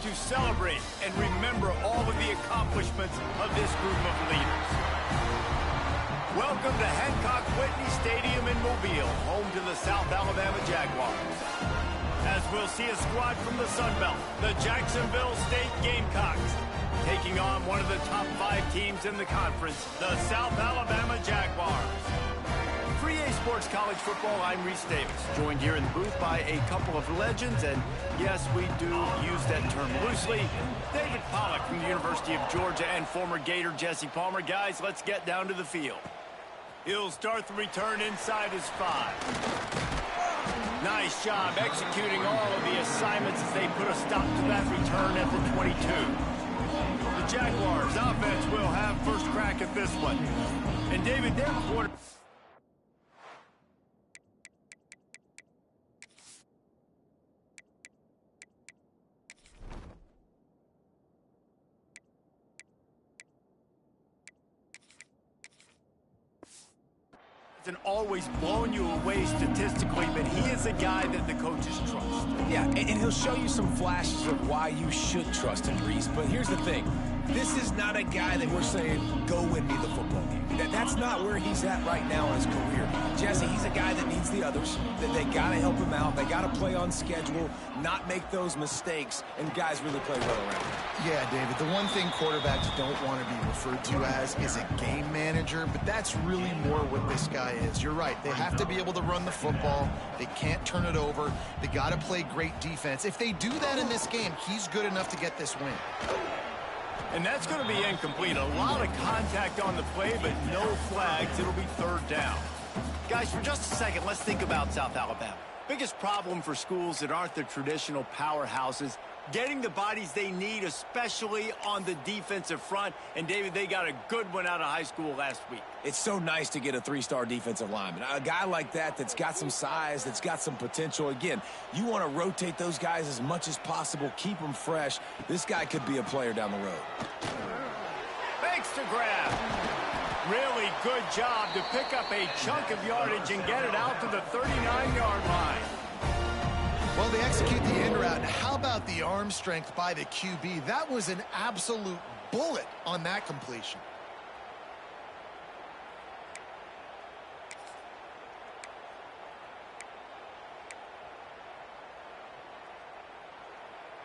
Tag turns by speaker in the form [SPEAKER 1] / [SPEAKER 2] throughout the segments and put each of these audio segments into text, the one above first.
[SPEAKER 1] to celebrate and remember all of the accomplishments of this group of leaders. Welcome to Hancock-Whitney Stadium in Mobile, home to the South Alabama Jaguars. As we'll see a squad from the Sun Belt, the Jacksonville State Gamecocks, taking on one of the top 5 teams in the conference, the South Alabama Jaguars. For EA Sports College Football, I'm Reese Davis, joined here in the booth by a couple of legends, and yes, we do use that term loosely. David Pollack from the University of Georgia and former Gator Jesse Palmer. Guys, let's get down to the field. He'll start the return inside his 5. Nice job executing all of the assignments as they put a stop to that return at the 22. The Jaguars offense will have first crack at this one. And David, their quarter... and always blowing you away statistically, but he is a guy that the coaches trust.
[SPEAKER 2] Yeah, and he'll show you some flashes of why you should trust him, Reese. But here's the thing. This is not a guy that we're saying, go win me the football game. That's not where he's at right now in his career. Jesse, he's a guy that needs the others. That they got to help him out. They got to play on schedule, not make those mistakes, and guys really play well around him.
[SPEAKER 3] Yeah, David, the one thing quarterbacks don't want to be referred to as is a game manager, but that's really more what this guy is. You're right. They have to be able to run the football. They can't turn it over. They got to play great defense. If they do that in this game, he's good enough to get this win.
[SPEAKER 1] And that's going to be incomplete. A lot of contact on the play, but no flags. It'll be third down. Guys, for just a second, let's think about South Alabama. Biggest problem for schools that aren't the traditional powerhouses, getting the bodies they need, especially on the defensive front. And, David, they got a good one out of high school last week.
[SPEAKER 2] It's so nice to get a 3-star defensive lineman. A guy like that's got some size, that's got some potential. Again, you want to rotate those guys as much as possible, keep them fresh. This guy could be a player down the road.
[SPEAKER 1] Makes the grab. Really good job to pick up a chunk of yardage and get it out to the 39-yard line.
[SPEAKER 3] Well, they execute the end route. How about the arm strength by the QB? That was an absolute bullet on that completion.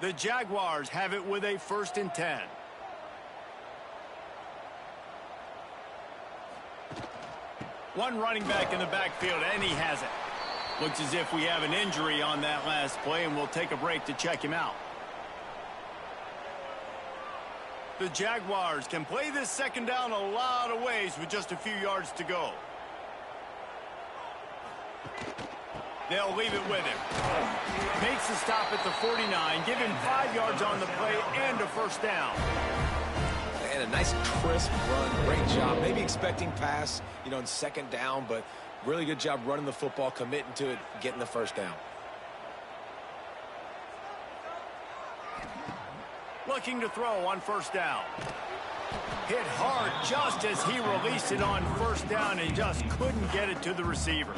[SPEAKER 1] The Jaguars have it with a 1st and 10. One running back in the backfield, and he has it. Looks as if we have an injury on that last play, and we'll take a break to check him out. The Jaguars can play this second down a lot of ways with just a few yards to go. They'll leave it with him. Makes the stop at the 49, give him 5 yards on the play and a first down.
[SPEAKER 2] And a nice crisp run, great job. Maybe expecting pass, in second down, but really good job running the football, committing to it, getting the first down.
[SPEAKER 1] Looking to throw on first down. Hit hard just as he released it on first down and just couldn't get it to the receiver.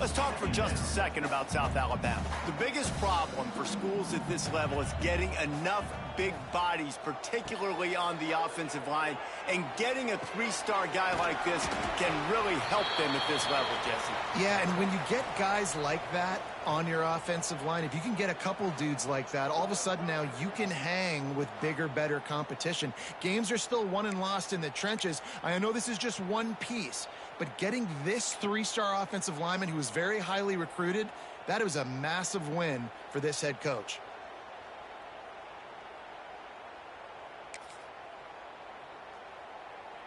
[SPEAKER 1] Let's talk for just a second about South Alabama. The biggest problem for schools at this level is getting enough big bodies, particularly on the offensive line, and getting a 3-star guy like this can really help them at this level, Jesse.
[SPEAKER 3] Yeah, and when you get guys like that on your offensive line, if you can get a couple dudes like that, all of a sudden now you can hang with bigger, better competition. Games are still won and lost in the trenches. I know this is just one piece, but getting this 3-star offensive lineman who was very highly recruited, that was a massive win for this head coach.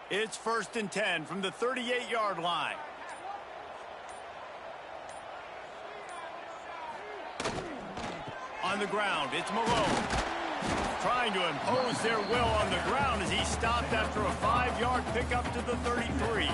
[SPEAKER 1] It's 1st and 10 from the 38-yard line. On the ground, it's Malone. Trying to impose their will on the ground as he stopped after a 5-yard pickup to the 33.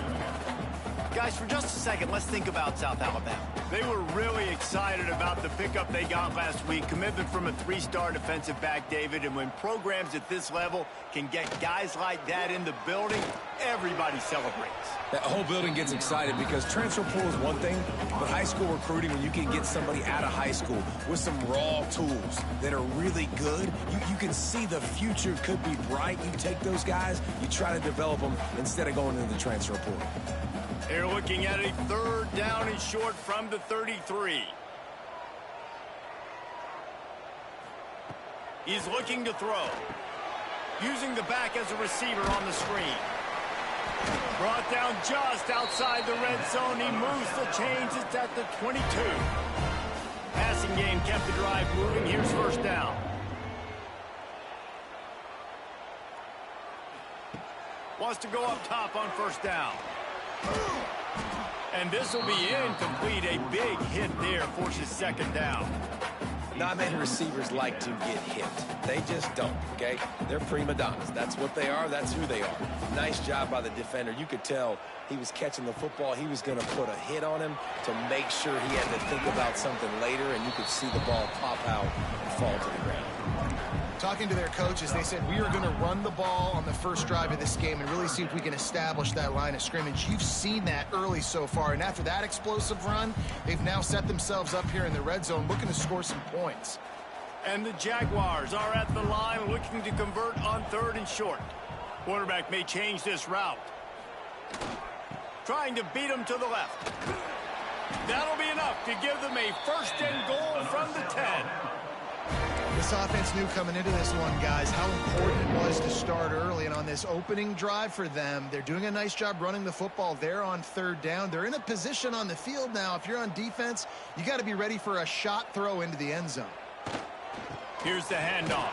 [SPEAKER 1] Guys, for just a second, let's think about South Alabama. They were really excited about the pickup they got last week. Commitment from a 3-star defensive back, David. And when programs at this level can get guys like that in the building, everybody celebrates.
[SPEAKER 2] That whole building gets excited because transfer pool is one thing, but high school recruiting, when you can get somebody out of high school with some raw tools that are really good, you can see the future could be bright. You take those guys, you try to develop them instead of going into the transfer pool.
[SPEAKER 1] They're looking at a 3rd down and short from the 33. He's looking to throw. Using the back as a receiver on the screen. Brought down just outside the red zone. He moves the chains. It's at the 22. Passing game kept the drive moving. Here's 1st down. Wants to go up top on 1st down. And this will be incomplete. A big hit there forces 2nd down.
[SPEAKER 2] Not many receivers like to get hit. They just don't, okay? They're prima donnas. That's what they are. That's who they are. Nice job by the defender. You could tell he was catching the football. He was going to put a hit on him to make sure he had to think about something later, and you could see the ball pop out and fall to the ground.
[SPEAKER 3] Talking to their coaches, they said, we are going to run the ball on the first drive of this game and really see if we can establish that line of scrimmage. You've seen that early so far, and after that explosive run, they've now set themselves up here in the red zone looking to score some points.
[SPEAKER 1] And the Jaguars are at the line looking to convert on 3rd and short. Quarterback may change this route. Trying to beat him to the left. That'll be enough to give them a 1st and goal from the 10.
[SPEAKER 3] This offense knew coming into this one, guys, how important it was to start early. And on this opening drive for them, they're doing a nice job running the football. They're on 3rd down. They're in a position on the field now. If you're on defense, you got to be ready for a shot throw into the end zone.
[SPEAKER 1] Here's the handoff.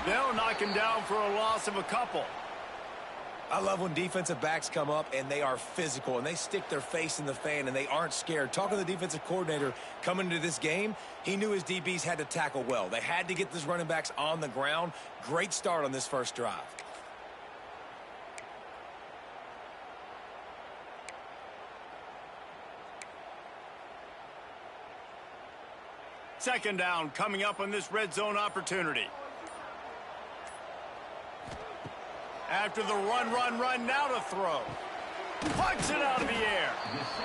[SPEAKER 1] They'll knock him down for a loss of a couple.
[SPEAKER 2] I love when defensive backs come up and they are physical and they stick their face in the fan and they aren't scared. Talking to the defensive coordinator coming into this game, he knew his DBs had to tackle well. They had to get these running backs on the ground. Great start on this first drive.
[SPEAKER 1] Second down coming up on this red zone opportunity. After the run, now to throw. Plucks it out of the air.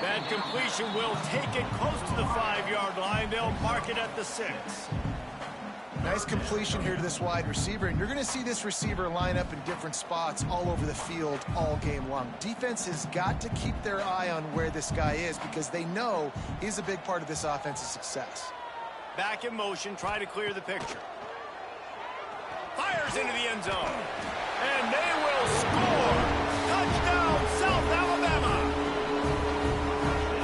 [SPEAKER 1] That completion will take it close to the 5-yard line. They'll mark it at the 6.
[SPEAKER 3] Nice completion here to this wide receiver, and you're going to see this receiver line up in different spots all over the field all game long. Defense has got to keep their eye on where this guy is because they know he's a big part of this offense's success.
[SPEAKER 1] Back in motion, try to clear the picture. Fires into the end zone. And they will score. Touchdown, South Alabama.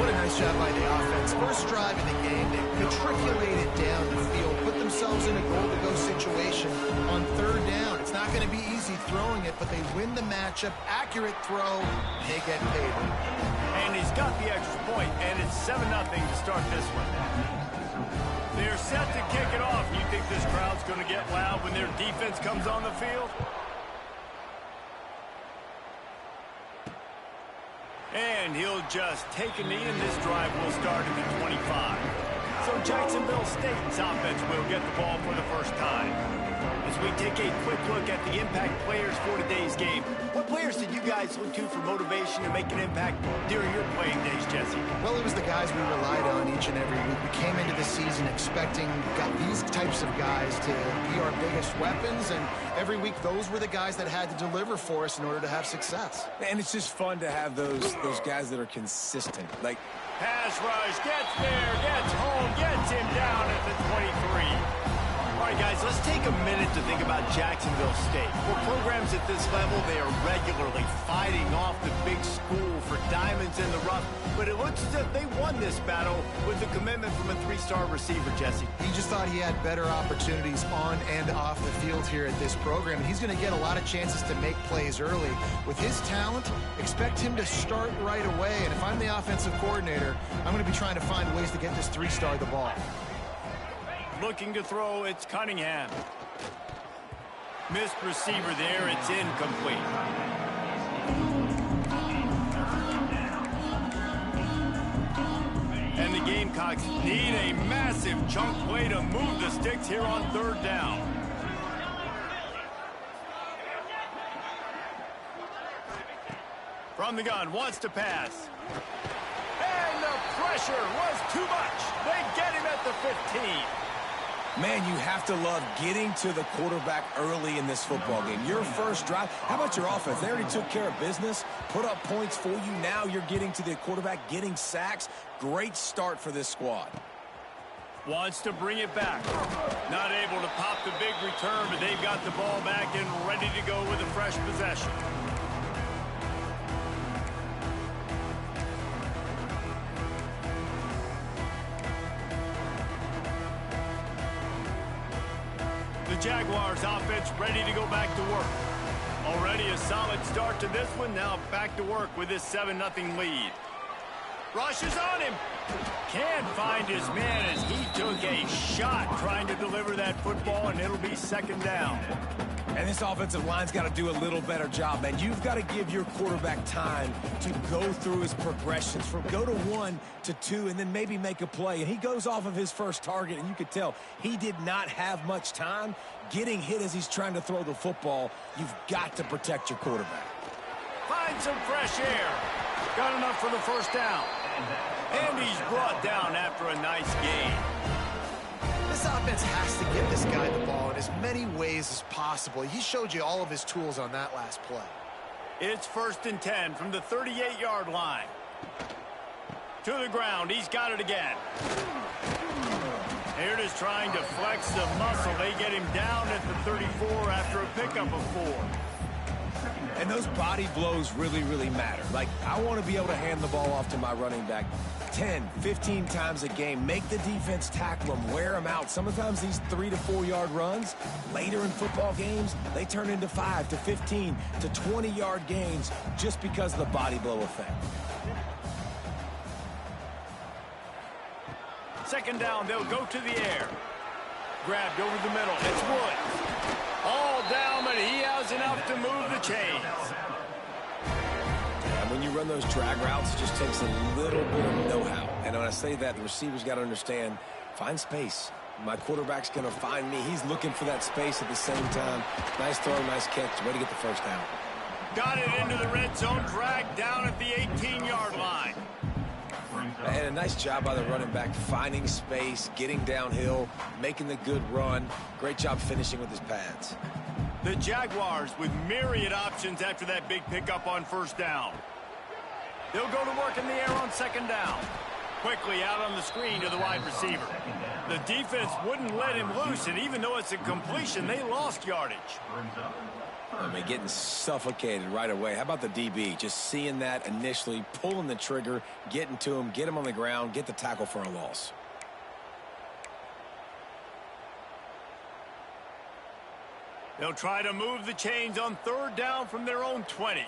[SPEAKER 3] What a nice job by the offense. First drive of the game, they matriculated down the field, put themselves in a goal-to-go situation on 3rd down. It's not going to be easy throwing it, but they win the matchup. Accurate throw, they get paid.
[SPEAKER 1] And he's got the extra point, and it's 7-0 to start this one. They're set to kick it off. You think this crowd's going to get loud when their defense comes on the field? And he'll just take a knee, and this drive will start at the 25. So Jacksonville State's offense will get the ball for the first time. As we take a quick look at the impact players for today's game, what players did you guys look to for motivation to make an impact during your playing days, Jesse?
[SPEAKER 3] Well, it was the guys we relied on each and every week. We came into the season expecting these types of guys to be our biggest weapons, and every week those were the guys that had to deliver for us in order to have success.
[SPEAKER 2] And it's just fun to have those guys that are consistent. Like,
[SPEAKER 1] pass rush, gets there, gets home, gets him down at the 23. All right, guys, let's take a minute to think about Jacksonville State. For programs at this level, they are regularly fighting off the big school for diamonds in the rough, but it looks as if they won this battle with the commitment from a 3-star receiver, Jesse.
[SPEAKER 3] He just thought he had better opportunities on and off the field here at this program, and he's going to get a lot of chances to make plays early. With his talent, expect him to start right away, and if I'm the offensive coordinator, I'm going to be trying to find ways to get this 3-star the ball.
[SPEAKER 1] Looking to throw, it's Cunningham. Missed receiver there, it's incomplete. Gamecocks need a massive chunk play to move the sticks here on third down. From the gun, wants to pass. And the pressure was too much. They get him at the 15.
[SPEAKER 2] Man, you have to love getting to the quarterback early in this football game. Your first drive, how about your offense? They already took care of business, put up points for you. Now you're getting to the quarterback, getting sacks. Great start for this squad.
[SPEAKER 1] Wants to bring it back. Not able to pop the big return, but they've got the ball back and ready to go with a fresh possession. The Jaguars offense ready to go back to work. Already a solid start to this one. Now back to work with this 7-0 lead. Rushes on him. Can't find his man as he took a shot trying to deliver that football, and it'll be second down.
[SPEAKER 2] And this offensive line's got to do a little better job, man. You've got to give your quarterback time to go through his progressions from go to 1 to 2 and then maybe make a play. And he goes off of his first target, and you could tell he did not have much time getting hit as he's trying to throw the football. You've got to protect your quarterback.
[SPEAKER 1] Find some fresh air. Got enough for the first down. And he's brought down after a nice gain.
[SPEAKER 3] This offense has to get this guy the ball in as many ways as possible. He showed you all of his tools on that last play.
[SPEAKER 1] It's 1st and 10 from the 38-yard line. To the ground. He's got it again. Here it is trying to flex the muscle. They get him down at the 34 after a pickup of 4.
[SPEAKER 2] And those body blows really, really matter. Like, I want to be able to hand the ball off to my running back 10, 15 times a game. Make the defense tackle him, wear him out. Sometimes these 3 to 4 yard runs, later in football games, they turn into 5 to 15 to 20-yard gains just because of the body blow effect.
[SPEAKER 1] Second down, they'll go to the air. Grabbed over the middle. It's Woods. All down, but he has enough to move the chains.
[SPEAKER 2] And when you run those drag routes, it just takes a little bit of know-how. And when I say that, the receiver's got to understand, find space. My quarterback's going to find me. He's looking for that space at the same time. Nice throw, nice catch. Way to get the first down.
[SPEAKER 1] Got it into the red zone, dragged down at the 18-yard line.
[SPEAKER 2] And a nice job by the running back, finding space, getting downhill, making the good run. Great job finishing with his pads.
[SPEAKER 1] The Jaguars with myriad options after that big pickup on first down. They'll go to work in the air on second down. Quickly out on the screen to the wide receiver. The defense wouldn't let him loose, and even though it's a completion, they lost yardage.
[SPEAKER 2] I mean, getting suffocated right away. How about the DB? Just seeing that initially, pulling the trigger, getting to him, get him on the ground, get the tackle for a loss.
[SPEAKER 1] They'll try to move the chains on third down from their own 20.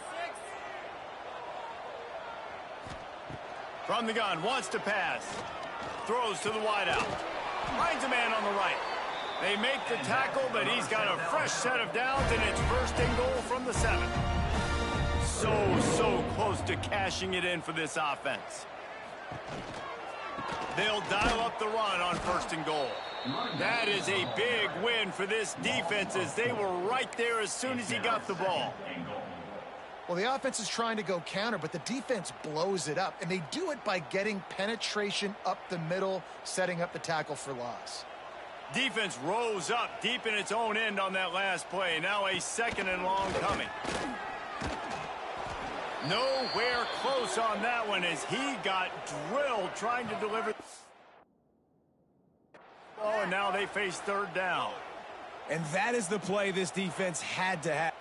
[SPEAKER 1] From the gun, wants to pass. Throws to the wideout. Finds a man on the right. They make the tackle, but he's got a fresh set of downs, and it's 1st and goal from the 7. So close to cashing it in for this offense. They'll dial up the run on 1st and goal. That is a big win for this defense as they were right there as soon as he got the ball.
[SPEAKER 3] Well, the offense is trying to go counter, but the defense blows it up, and they do it by getting penetration up the middle, setting up the tackle for loss.
[SPEAKER 1] Defense rose up deep in its own end on that last play. Now a 2nd and long coming. Nowhere close on that one as he got drilled trying to deliver. Oh, and now they face third down.
[SPEAKER 2] And that is the play this defense had to have.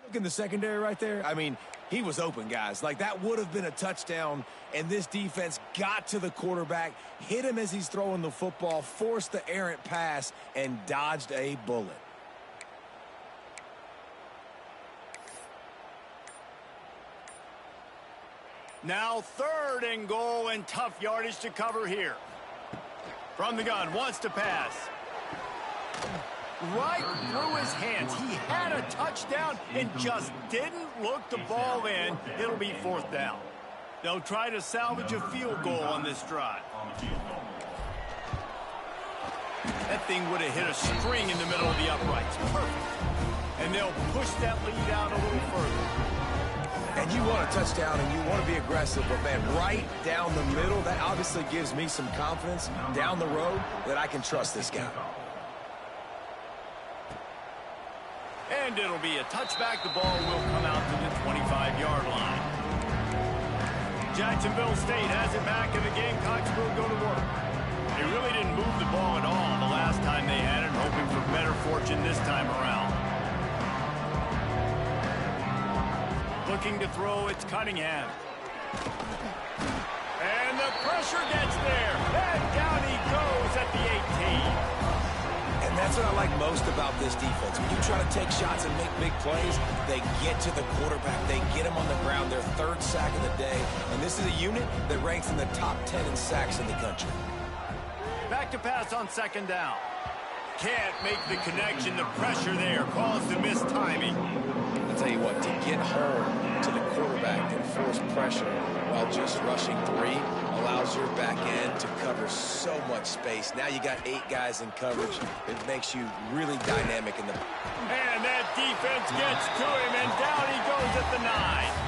[SPEAKER 2] Look in the secondary right there. I mean, he was open, guys. Like, that would have been a touchdown, and this defense got to the quarterback, hit him as he's throwing the football, forced the errant pass, and dodged a bullet.
[SPEAKER 1] Now 3rd and goal, and tough yardage to cover here. From the gun, wants to pass. Right through his hands. He had a touchdown and just didn't look the ball in. It'll be 4th down. They'll try to salvage a field goal on this drive. That thing would have hit a string in the middle of the uprights. Perfect. And they'll push that lead out a little further.
[SPEAKER 2] And you want a touchdown and you want to be aggressive, but man, right down the middle, that obviously gives me some confidence down the road that I can trust this guy.
[SPEAKER 1] And it'll be a touchback. The ball will come out to the 25-yard line. Jacksonville State has it back, and the Gamecocks will go to work. They really didn't move the ball at all the last time they had it, hoping for better fortune this time around. Looking to throw, it's Cunningham. And the pressure gets there. And down he goes at the 18.
[SPEAKER 2] And that's what I like most about this defense. When you try to take shots and make big plays, they get to the quarterback. They get him on the ground, their 3rd sack of the day. And this is a unit that ranks in the top 10 in sacks in the country.
[SPEAKER 1] Back to pass on 2nd down. Can't make the connection. The pressure there caused the missed timing.
[SPEAKER 2] I'll tell you what, to get home to the quarterback and force pressure while just rushing 3 allows your back end to cover so much space. Now you got 8 guys in coverage. It makes you really dynamic in the...
[SPEAKER 1] And that defense gets to him, and down he goes at the 9.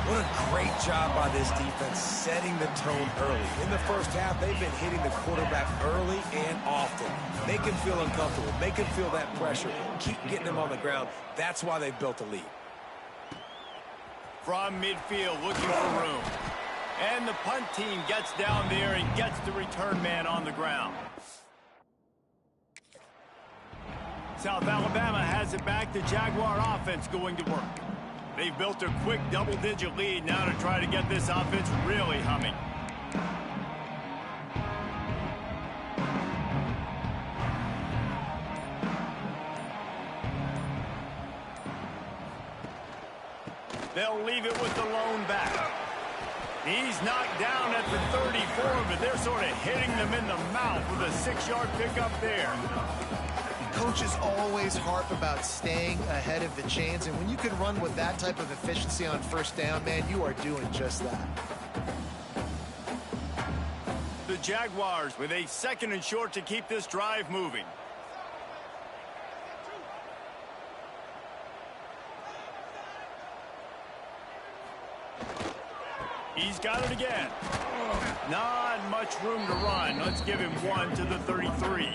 [SPEAKER 2] What a great job by this defense setting the tone early. In the first half, they've been hitting the quarterback early and often. Make him feel uncomfortable. Make him feel that pressure. Keep getting him on the ground. That's why they've built a lead.
[SPEAKER 1] From midfield, looking for room. And the punt team gets down there and gets the return man on the ground. South Alabama has it back. The Jaguar offense going to work. They've built a quick double-digit lead now to try to get this offense really humming. They'll leave it with the lone back. He's knocked down at the 34, but they're sort of hitting them in the mouth with a 6-yard pickup there.
[SPEAKER 3] Coaches always harp about staying ahead of the chains, and when you can run with that type of efficiency on 1st down, man, you are doing just that.
[SPEAKER 1] The Jaguars with a 2nd and short to keep this drive moving. He's got it again. Not much room to run. Let's give him 1 to the 33.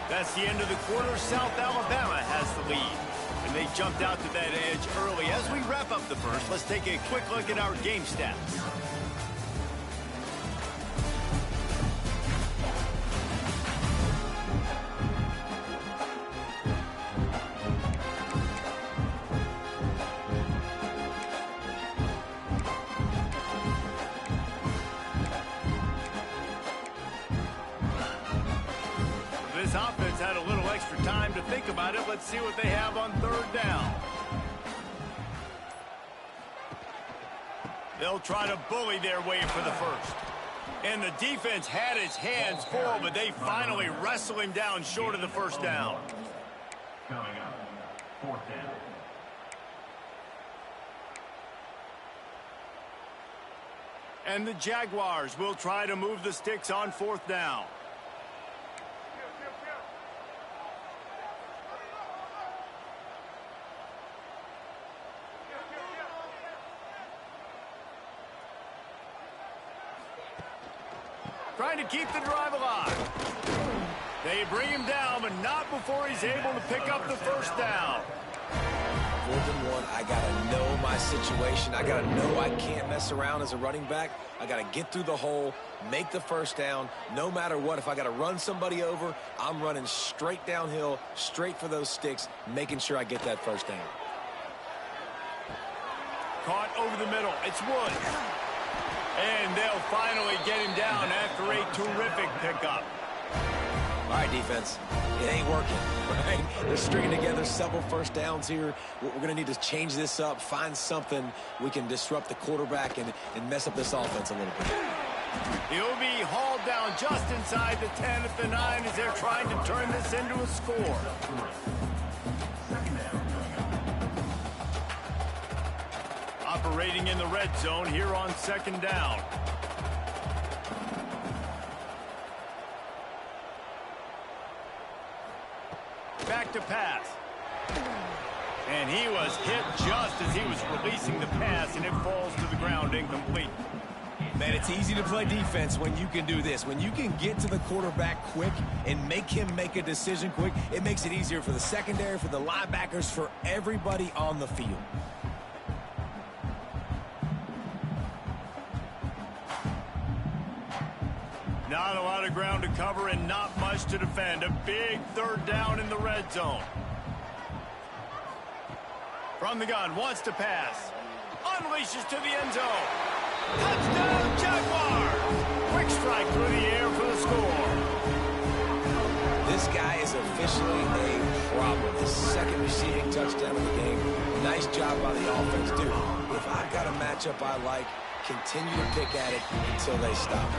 [SPEAKER 1] That's the end of the quarter. South Alabama has the lead. And they jumped out to that edge early. As we wrap up the first, let's take a quick look at our game stats. This offense had a little extra time to think about it. Let's see what they have on 3rd down. They'll try to bully their way for the first. And the defense had his hands full, but they finally wrestle him down short of the 1st down.
[SPEAKER 4] Coming up, 4th down.
[SPEAKER 1] And the Jaguars will try to move the sticks on 4th down. Trying to keep the drive alive. They bring him down, but not before he's able to pick up the 1st down.
[SPEAKER 2] 4th and 1, I got to know my situation. I got to know I can't mess around as a running back. I got to get through the hole, make the 1st down, no matter what. If I got to run somebody over, I'm running straight downhill, straight for those sticks, making sure I get that 1st down.
[SPEAKER 1] Caught over the middle. It's Wood. And they'll finally get him down after a terrific pickup.
[SPEAKER 2] All right, defense, it ain't working, right? They're stringing together several first downs here. We're going to need to change this up, find something we can disrupt the quarterback and mess up this offense a little bit.
[SPEAKER 1] He'll be hauled down just inside the 10 at the 9 as they're trying to turn this into a score. Operating in the red zone here on second down. Back to pass. And he was hit just as he was releasing the pass, and it falls to the ground incomplete.
[SPEAKER 2] Man, it's easy to play defense when you can do this. When you can get to the quarterback quick and make him make a decision quick, it makes it easier for the secondary, for the linebackers, for everybody on the field.
[SPEAKER 1] Not a lot of ground to cover and not much to defend. A big third down in the red zone. From the gun, wants to pass. Unleashes to the end zone. Touchdown, Jaguars! Quick strike through the air for the score.
[SPEAKER 2] This guy is officially a problem. His second receiving touchdown of the game. Nice job by the offense, dude. If I've got a matchup I like, continue to pick at it until they stop.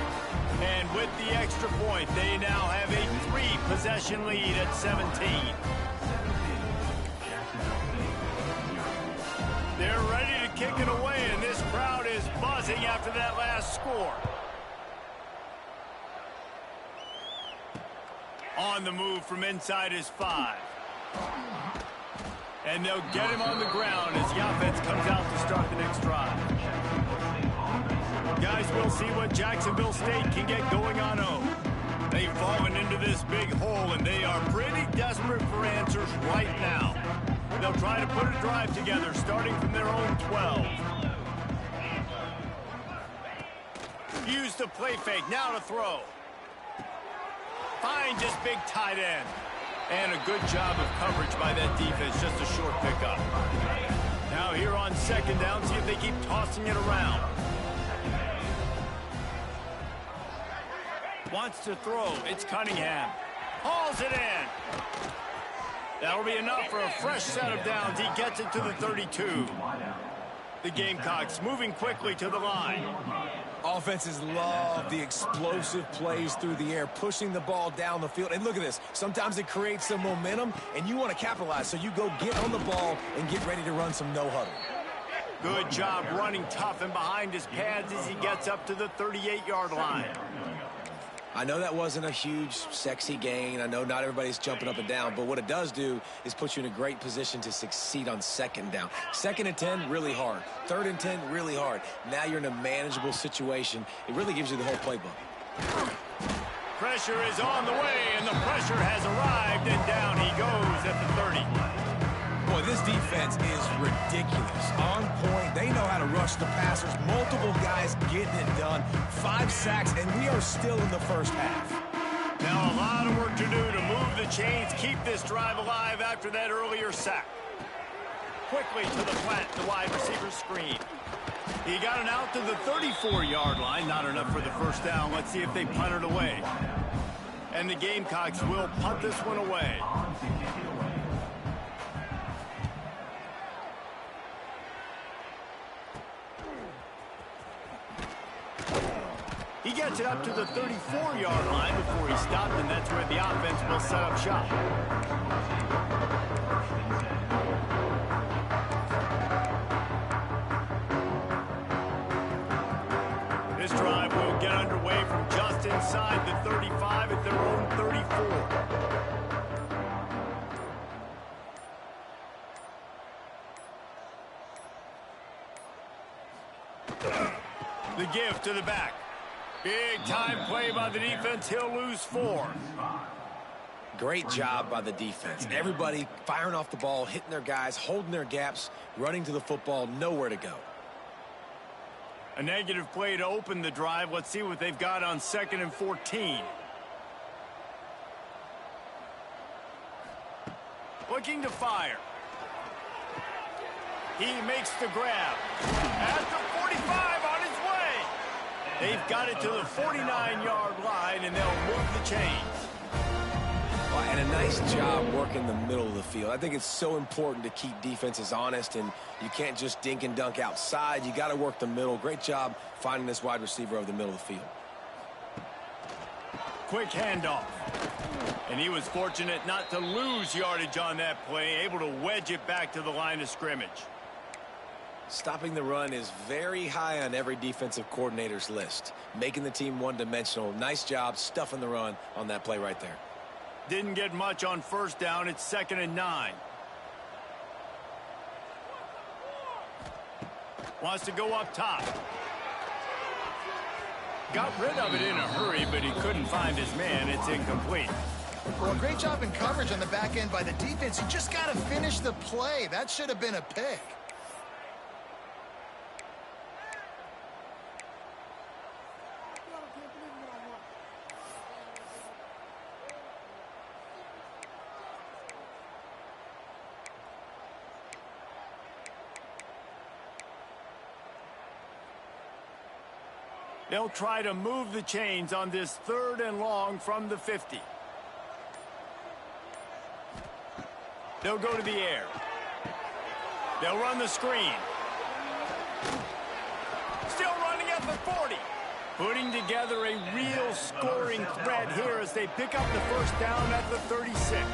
[SPEAKER 1] And with the extra point, they now have a 3-possession lead at 17. They're ready to kick it away, and this crowd is buzzing after that last score. On the move from inside his 5. And they'll get him on the ground as the offense comes out to start the next drive. Guys, we'll see what Jacksonville State can get going on home. They've fallen into this big hole, and they are pretty desperate for answers right now. They'll try to put a drive together, starting from their own 12. Use the play fake, now to throw. Finds his big tight end. And a good job of coverage by that defense, just a short pickup. Now here on second down, see if they keep tossing it around. Wants to throw. It's Cunningham. Hauls it in. That'll be enough for a fresh set of downs. He gets it to the 32. The Gamecocks moving quickly to the line.
[SPEAKER 2] Offenses love the explosive plays through the air, pushing the ball down the field. And look at this. Sometimes it creates some momentum, and you want to capitalize. So you go get on the ball and get ready to run some no-huddle.
[SPEAKER 1] Good job running tough and behind his pads as he gets up to the 38-yard line.
[SPEAKER 2] I know that wasn't a huge, sexy gain. I know not everybody's jumping up and down, but what it does do is put you in a great position to succeed on second down. 2nd and 10, really hard. 3rd and 10, really hard. Now you're in a manageable situation. It really gives you the whole playbook.
[SPEAKER 1] Pressure is on the way, and the pressure has arrived, and down he goes at the 30.
[SPEAKER 2] Boy, this defense is ridiculous. On point. They know how to rush the passers. Multiple guys getting it done. 5 sacks, and we are still in the first half.
[SPEAKER 1] Now a lot of work to do to move the chains, keep this drive alive after that earlier sack. Quickly to the flat, the wide receiver screen. He got it out to the 34-yard line. Not enough for the first down. Let's see if they punt it away. And the Gamecocks will punt this one away. He gets it up to the 34-yard line before he stopped, and that's where the offense will set up shop. This drive will get underway from just inside the 35 at their own 34. The give to the back. Big time play by the defense. He'll lose 4.
[SPEAKER 2] Great job by the defense. Everybody firing off the ball, hitting their guys, holding their gaps, running to the football, nowhere to go.
[SPEAKER 1] A negative play to open the drive. Let's see what they've got on 2nd and 14. Looking to fire. He makes the grab. At the 45 on his way. They've got it to the 49-yard line, and they'll move the chains.
[SPEAKER 2] And a nice job working the middle of the field. I think it's so important to keep defenses honest, and you can't just dink and dunk outside. You got to work the middle. Great job finding this wide receiver over the middle of the field.
[SPEAKER 1] Quick handoff. And he was fortunate not to lose yardage on that play, able to wedge it back to the line of scrimmage.
[SPEAKER 2] Stopping the run is very high on every defensive coordinator's list. Making the team one-dimensional. Nice job stuffing the run on that play right there.
[SPEAKER 1] Didn't get much on first down. It's 2nd and 9. Wants to go up top. Got rid of it in a hurry, but he couldn't find his man. It's incomplete.
[SPEAKER 3] Well, great job in coverage on the back end by the defense. You just got to finish the play. That should have been a pick.
[SPEAKER 1] They'll try to move the chains on this 3rd and long from the 50. They'll go to the air. They'll run the screen. Still running at the 40. Putting together a real scoring threat here as they pick up the first down at the 36.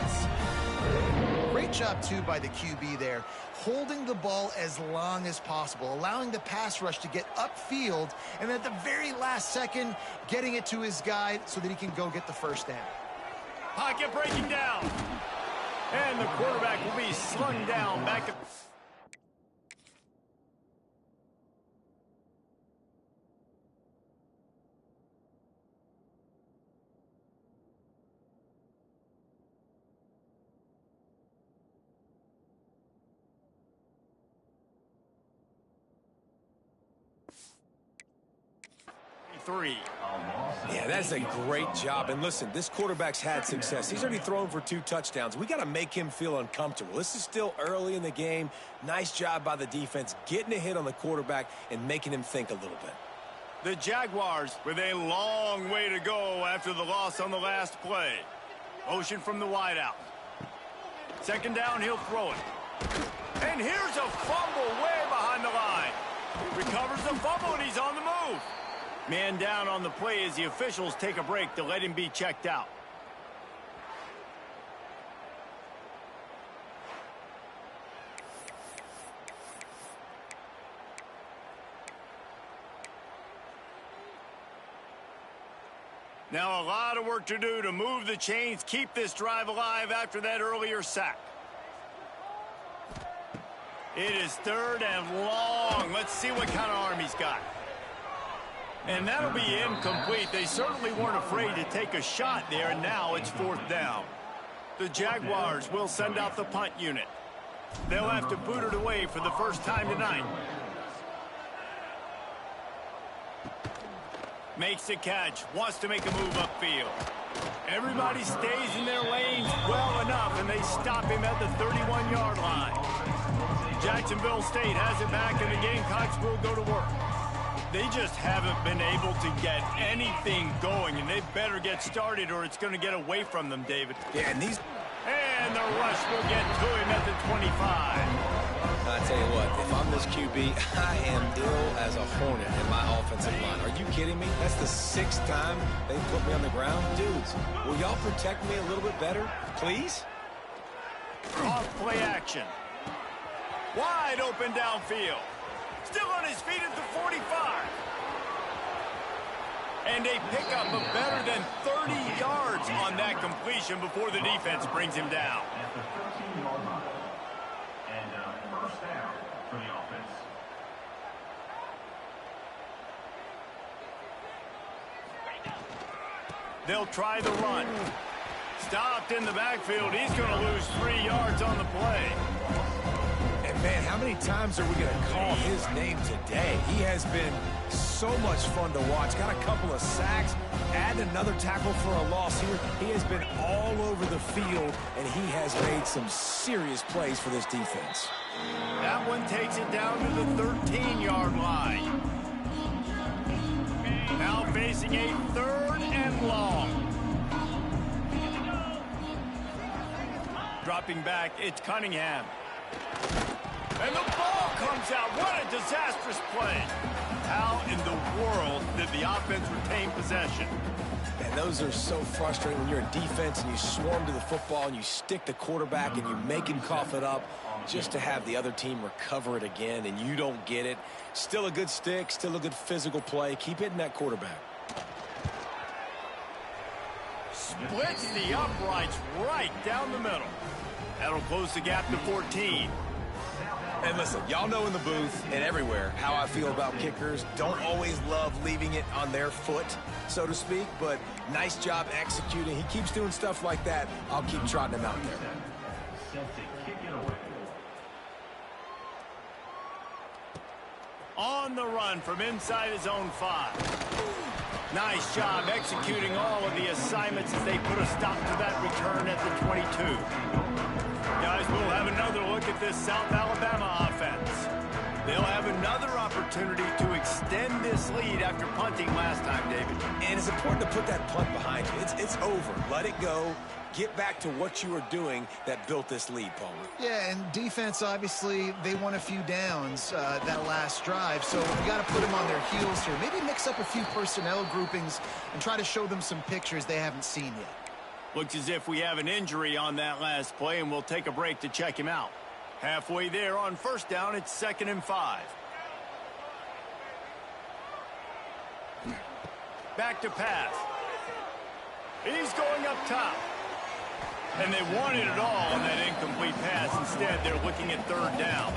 [SPEAKER 3] Great job, too, by the QB there. Holding the ball as long as possible, allowing the pass rush to get upfield, and at the very last second, getting it to his guy so that he can go get the first down.
[SPEAKER 1] Pocket breaking down. And the quarterback will be slung down back at...
[SPEAKER 2] Yeah, that's a great job. And listen, this quarterback's had success. He's already thrown for 2 touchdowns. We got to make him feel uncomfortable. This is still early in the game. Nice job by the defense, getting a hit on the quarterback and making him think a little bit.
[SPEAKER 1] The Jaguars with a long way to go after the loss on the last play. Motion from the wideout. 2nd down, he'll throw it. And here's a fumble way behind the line. He recovers the fumble, and he's on the move. Man down on the play as the officials take a break to let him be checked out. Now a lot of work to do to move the chains, keep this drive alive after that earlier sack. It is 3rd and long. Let's see what kind of arm he's got. And that'll be incomplete. They certainly weren't afraid to take a shot there, and now it's 4th down. The Jaguars will send out the punt unit. They'll have to boot it away for the first time tonight. Makes the catch, wants to make a move upfield. Everybody stays in their lanes well enough, and they stop him at the 31-yard line. Jacksonville State has it back, and the Gamecocks will go to work. They just haven't been able to get anything going, and they better get started or it's going to get away from them, David.
[SPEAKER 2] Yeah, and
[SPEAKER 1] And the rush will get to him at the 25.
[SPEAKER 2] I tell you what, if I'm this QB, I am ill as a hornet in my offensive line. Are you kidding me? That's the 6th time they put me on the ground. Dudes, will y'all protect me a little bit better, please?
[SPEAKER 1] Off play action. Wide open downfield. Still on his feet at the 45. And a pickup of better than 30 yards on that completion before the defense brings him down.
[SPEAKER 4] At the 13-yard line. And first down for the offense.
[SPEAKER 1] They'll try the run. Stopped in the backfield. He's going to lose 3 yards on the play.
[SPEAKER 2] And, man, how many times are we going to call his name today? He has been so much fun to watch. Got a couple of sacks. Add another tackle for a loss here. He has been all over the field, and he has made some serious plays for this defense.
[SPEAKER 1] That one takes it down to the 13-yard line. Now facing a 3rd and long. Dropping back, it's Cunningham. And the ball comes out. What a disastrous play. How in the world did the offense retain possession?
[SPEAKER 2] And those are so frustrating when you're a defense and you swarm to the football and you stick the quarterback and you make him cough it up just to have the other team recover it again and you don't get it. Still a good stick, still a good physical play. Keep hitting that quarterback.
[SPEAKER 1] Splits the uprights right down the middle. That'll close the gap to 14.
[SPEAKER 2] And listen, y'all know in the booth and everywhere how I feel about kickers. Don't always love leaving it on their foot, so to speak, but nice job executing. He keeps doing stuff like that. I'll keep trotting him out there.
[SPEAKER 1] On the run from inside his own 5. Nice job executing all of the assignments as they put a stop to that return at the 22. Guys, we'll have another look at this South Alabama offense. They'll have another opportunity to extend this lead after punting last time, David.
[SPEAKER 2] And it's important to put that punt behind you. It's over. Let it go. Get back to what you were doing that built this lead, Palmer.
[SPEAKER 3] Yeah, and defense, obviously, they won a few downs that last drive, so we got to put them on their heels here. Maybe mix up a few personnel groupings and try to show them some pictures they haven't seen yet.
[SPEAKER 1] Looks as if we have an injury on that last play, and we'll take a break to check him out. Halfway there on first down, it's 2nd and 5. Back to pass. He's going up top. And they wanted it all on that incomplete pass. Instead, they're looking at 3rd down.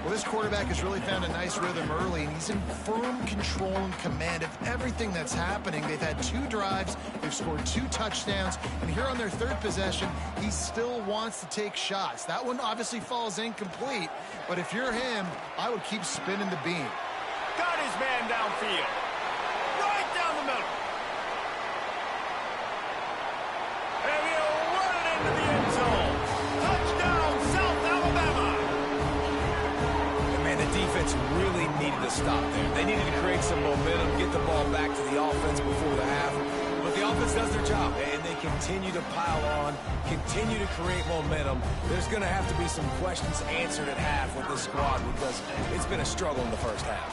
[SPEAKER 3] Well, this quarterback has really found a nice rhythm early, and he's in firm control and command of everything that's happening. They've had 2 drives, they've scored 2 touchdowns, and here on their 3rd possession, he still wants to take shots. That one obviously falls incomplete, but if you're him, I would keep spinning the beam.
[SPEAKER 1] Got his man downfield. Right down the middle. And he'll run it into the end zone. Touchdown, South Alabama.
[SPEAKER 2] Man, the defense really needed to stop there. They needed to create some momentum, get the ball back to the offense before the half. But the offense does their job, and they continue to pile on, continue to create momentum. There's going to have to be some questions answered at half with this squad because it's been a struggle in the first half.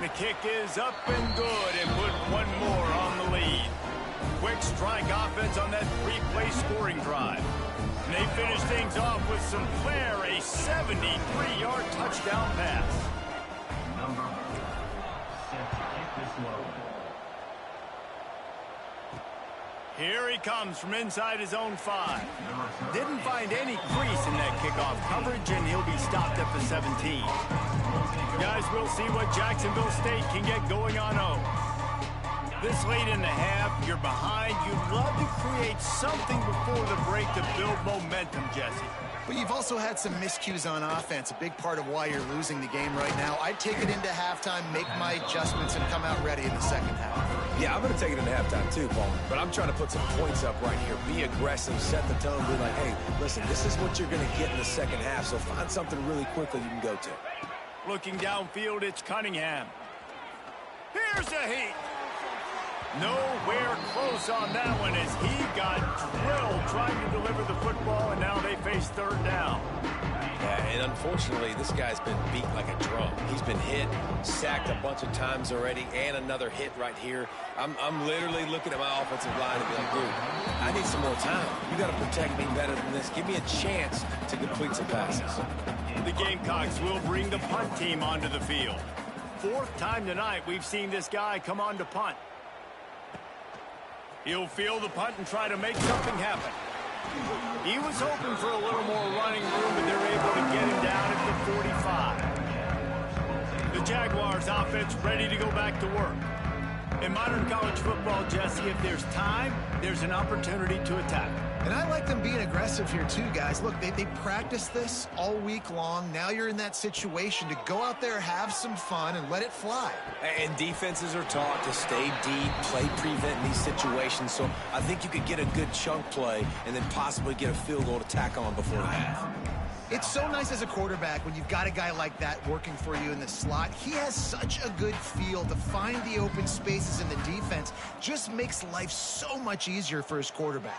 [SPEAKER 1] The kick is up and good and put one more on the lead. Quick strike offense on that 3-play scoring drive. And they finish things off with some flair, a 73-yard touchdown pass. Here he comes from inside his own 5. Didn't find any crease in that kickoff coverage, and he'll be stopped at the 17. Guys, we'll see what Jacksonville State can get going on 0. This late in the half, you're behind. You'd love to create something before the break to build momentum, Jesse.
[SPEAKER 3] But you've also had some miscues on offense, a big part of why you're losing the game right now. I'd take it into halftime, make my adjustments, and come out ready in the second half.
[SPEAKER 2] Yeah, I'm going to take it into halftime too, Palmer. But I'm trying to put some points up right here. Be aggressive, set the tone, be like, hey, listen, this is what you're going to get in the second half, so find something really quickly you can go to.
[SPEAKER 1] Looking downfield, it's Cunningham. Here's a heat. Nowhere close on that one as he got drilled trying to deliver the football, and now they face 3rd down.
[SPEAKER 2] Yeah, and unfortunately, this guy's been beat like a drum. He's been hit, sacked a bunch of times already, and another hit right here. I'm literally looking at my offensive line and be like, dude, I need some more time. You got to protect me better than this. Give me a chance to complete some passes.
[SPEAKER 1] The Gamecocks will bring the punt team onto the field. 4th time tonight we've seen this guy come on to punt. He'll field the punt and try to make something happen. He was hoping for a little more running room, but they're able to get him down at the 45. The Jaguars offense ready to go back to work. In modern college football, Jesse, if there's time, there's an opportunity to attack.
[SPEAKER 3] And I like them being aggressive here too, guys. Look, they practiced this all week long. Now you're in that situation to go out there, have some fun, and let it fly.
[SPEAKER 2] And defenses are taught to stay deep, play prevent in these situations. So I think you could get a good chunk play and then possibly get a field goal to tack on before the half.
[SPEAKER 3] It's so nice as a quarterback when you've got a guy like that working for you in the slot. He has such a good feel to find the open spaces in the defense. Just makes life so much easier for his quarterback.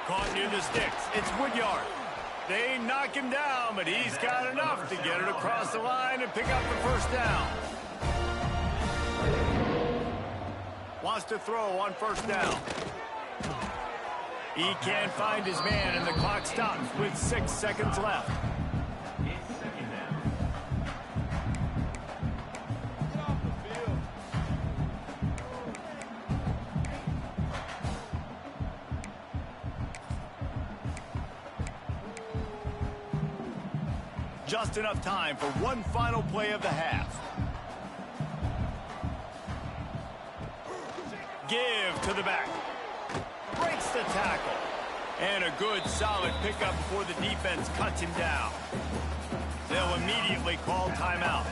[SPEAKER 1] Caught near the sticks. It's Woodyard. They knock him down, but he's got enough to get it across the line and pick up the first down. Wants to throw on first down. He can't find his man, and the clock stops with 6 seconds left. Just enough time for one final play of the half. Give to the back. Breaks the tackle. And a good, solid pickup before the defense cuts him down. They'll immediately call timeout.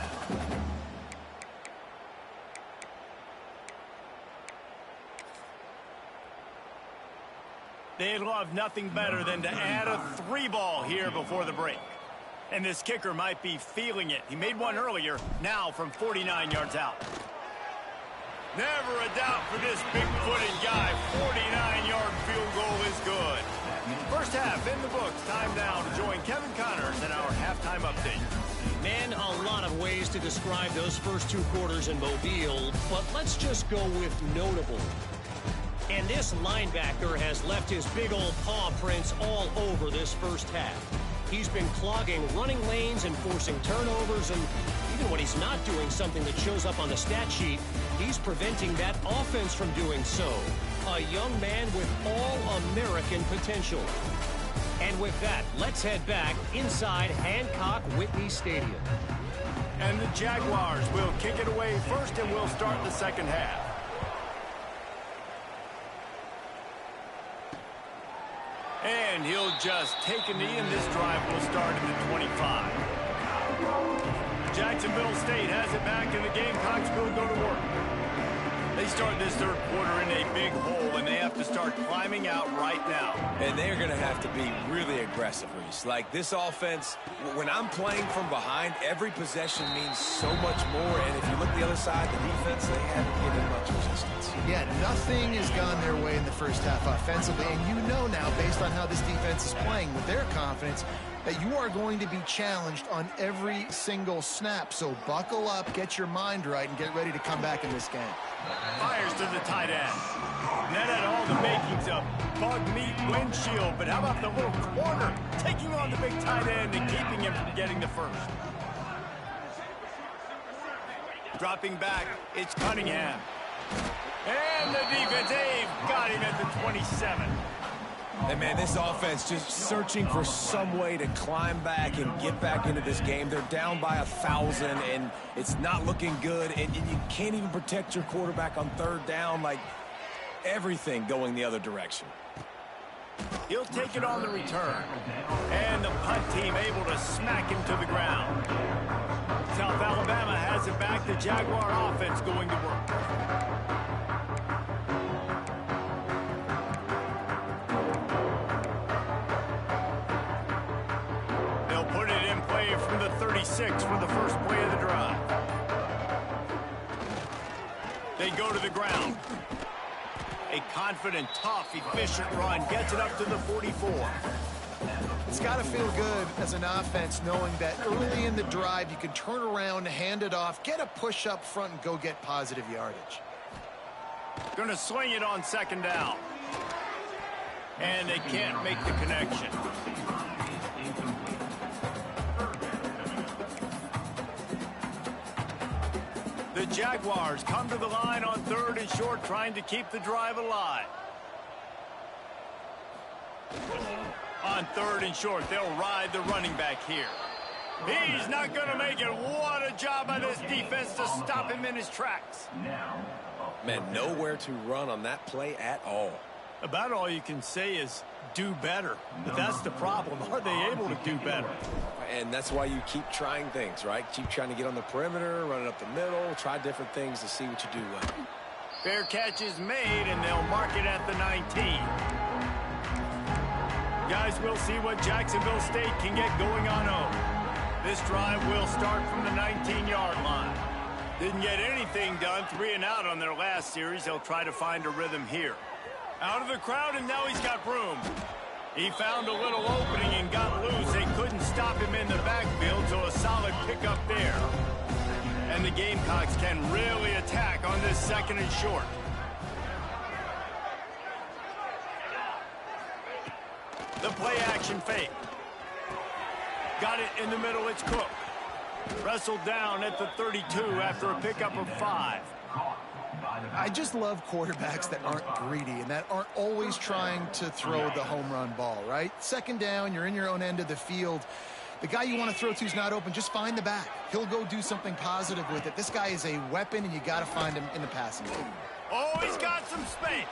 [SPEAKER 1] They'd love nothing better than to add a 3-ball here before the break. And this kicker might be feeling it. He made one earlier, now from 49 yards out. Never a doubt for this big-footed guy. 49-yard field goal is good. First half in the books. Time now to join Kevin Connors in our halftime update.
[SPEAKER 5] Man, a lot of ways to describe those first 2 quarters in Mobile, but let's just go with notable. And this linebacker has left his big old paw prints all over this first half. He's been clogging running lanes and forcing turnovers, and even when he's not doing something that shows up on the stat sheet, he's preventing that offense from doing so. A young man with all-American potential. And with that, let's head back inside Hancock Whitney Stadium.
[SPEAKER 1] And the Jaguars will kick it away first, and we'll start the second half. And he'll just take a knee, and this drive will start in the 25. Jacksonville State has it back, and the Gamecocks will go to work. They start this third quarter in a big hole, and they have to start climbing out right now.
[SPEAKER 2] And they're going to have to be really aggressive, Reese. Like, this offense, when I'm playing from behind, every possession means so much more. And if you look the other side, the defense, they haven't given much resistance.
[SPEAKER 3] Yeah, nothing has gone their way in the first half offensively. And you know now, based on how this defense is playing with their confidence, that you are going to be challenged on every single snap. So buckle up, get your mind right, and get ready to come back in this game.
[SPEAKER 1] Fires to the tight end. That had all the makings of bug meat windshield, but how about the little corner taking on the big tight end and keeping him from getting the first? Dropping back, it's Cunningham. And the defense, they've got him at the 27.
[SPEAKER 2] And, man, this offense just searching for some way to climb back and get back into this game. They're down by 1,000, and it's not looking good. And you can't even protect your quarterback on third down. Like, everything going the other direction.
[SPEAKER 1] He'll take it on the return. And the punt team able to smack him to the ground. South Alabama has it back. The Jaguar offense going to work. From the 36 for the first play of the drive. They go to the ground. A confident, tough, efficient run gets it up to the 44.
[SPEAKER 3] It's got to feel good as an offense knowing that early in the drive you can turn around, hand it off, get a push up front, and go get positive yardage.
[SPEAKER 1] Going to swing it on second down. And they can't make the connection. The Jaguars come to the line on third and short, trying to keep the drive alive. On third and short, they'll ride the running back here. He's not going to make it. What a job by this defense to stop him in his tracks.
[SPEAKER 2] Man, nowhere to run on that play at all.
[SPEAKER 1] About all you can say is do better. But that's the problem. Are they able to do better?
[SPEAKER 2] And that's why you keep trying things, right? Keep trying to get on the perimeter, run it up the middle, try different things to see what you do well.
[SPEAKER 1] Fair catch is made, and they'll mark it at the 19. Guys, we'll see what Jacksonville State can get going on home. This drive will start from the 19-yard line. Didn't get anything done, 3 and out on their last series. They'll try to find a rhythm here. Out of the crowd, and now he's got room. He found a little opening and got loose. They couldn't stop him in the backfield, so a solid pickup there. And the Gamecocks can really attack on this 2nd and short. The play action fake. Got it in the middle, it's Cook. Wrestled down at the 32 after a pickup of 5.
[SPEAKER 3] I just love quarterbacks that aren't greedy and that aren't always trying to throw the home run ball, right? 2nd down, you're in your own end of the field. The guy you want to throw to is not open. Just find the back. He'll go do something positive with it. This guy is a weapon, and you got to find him in the passing game.
[SPEAKER 1] Oh, he's got some space.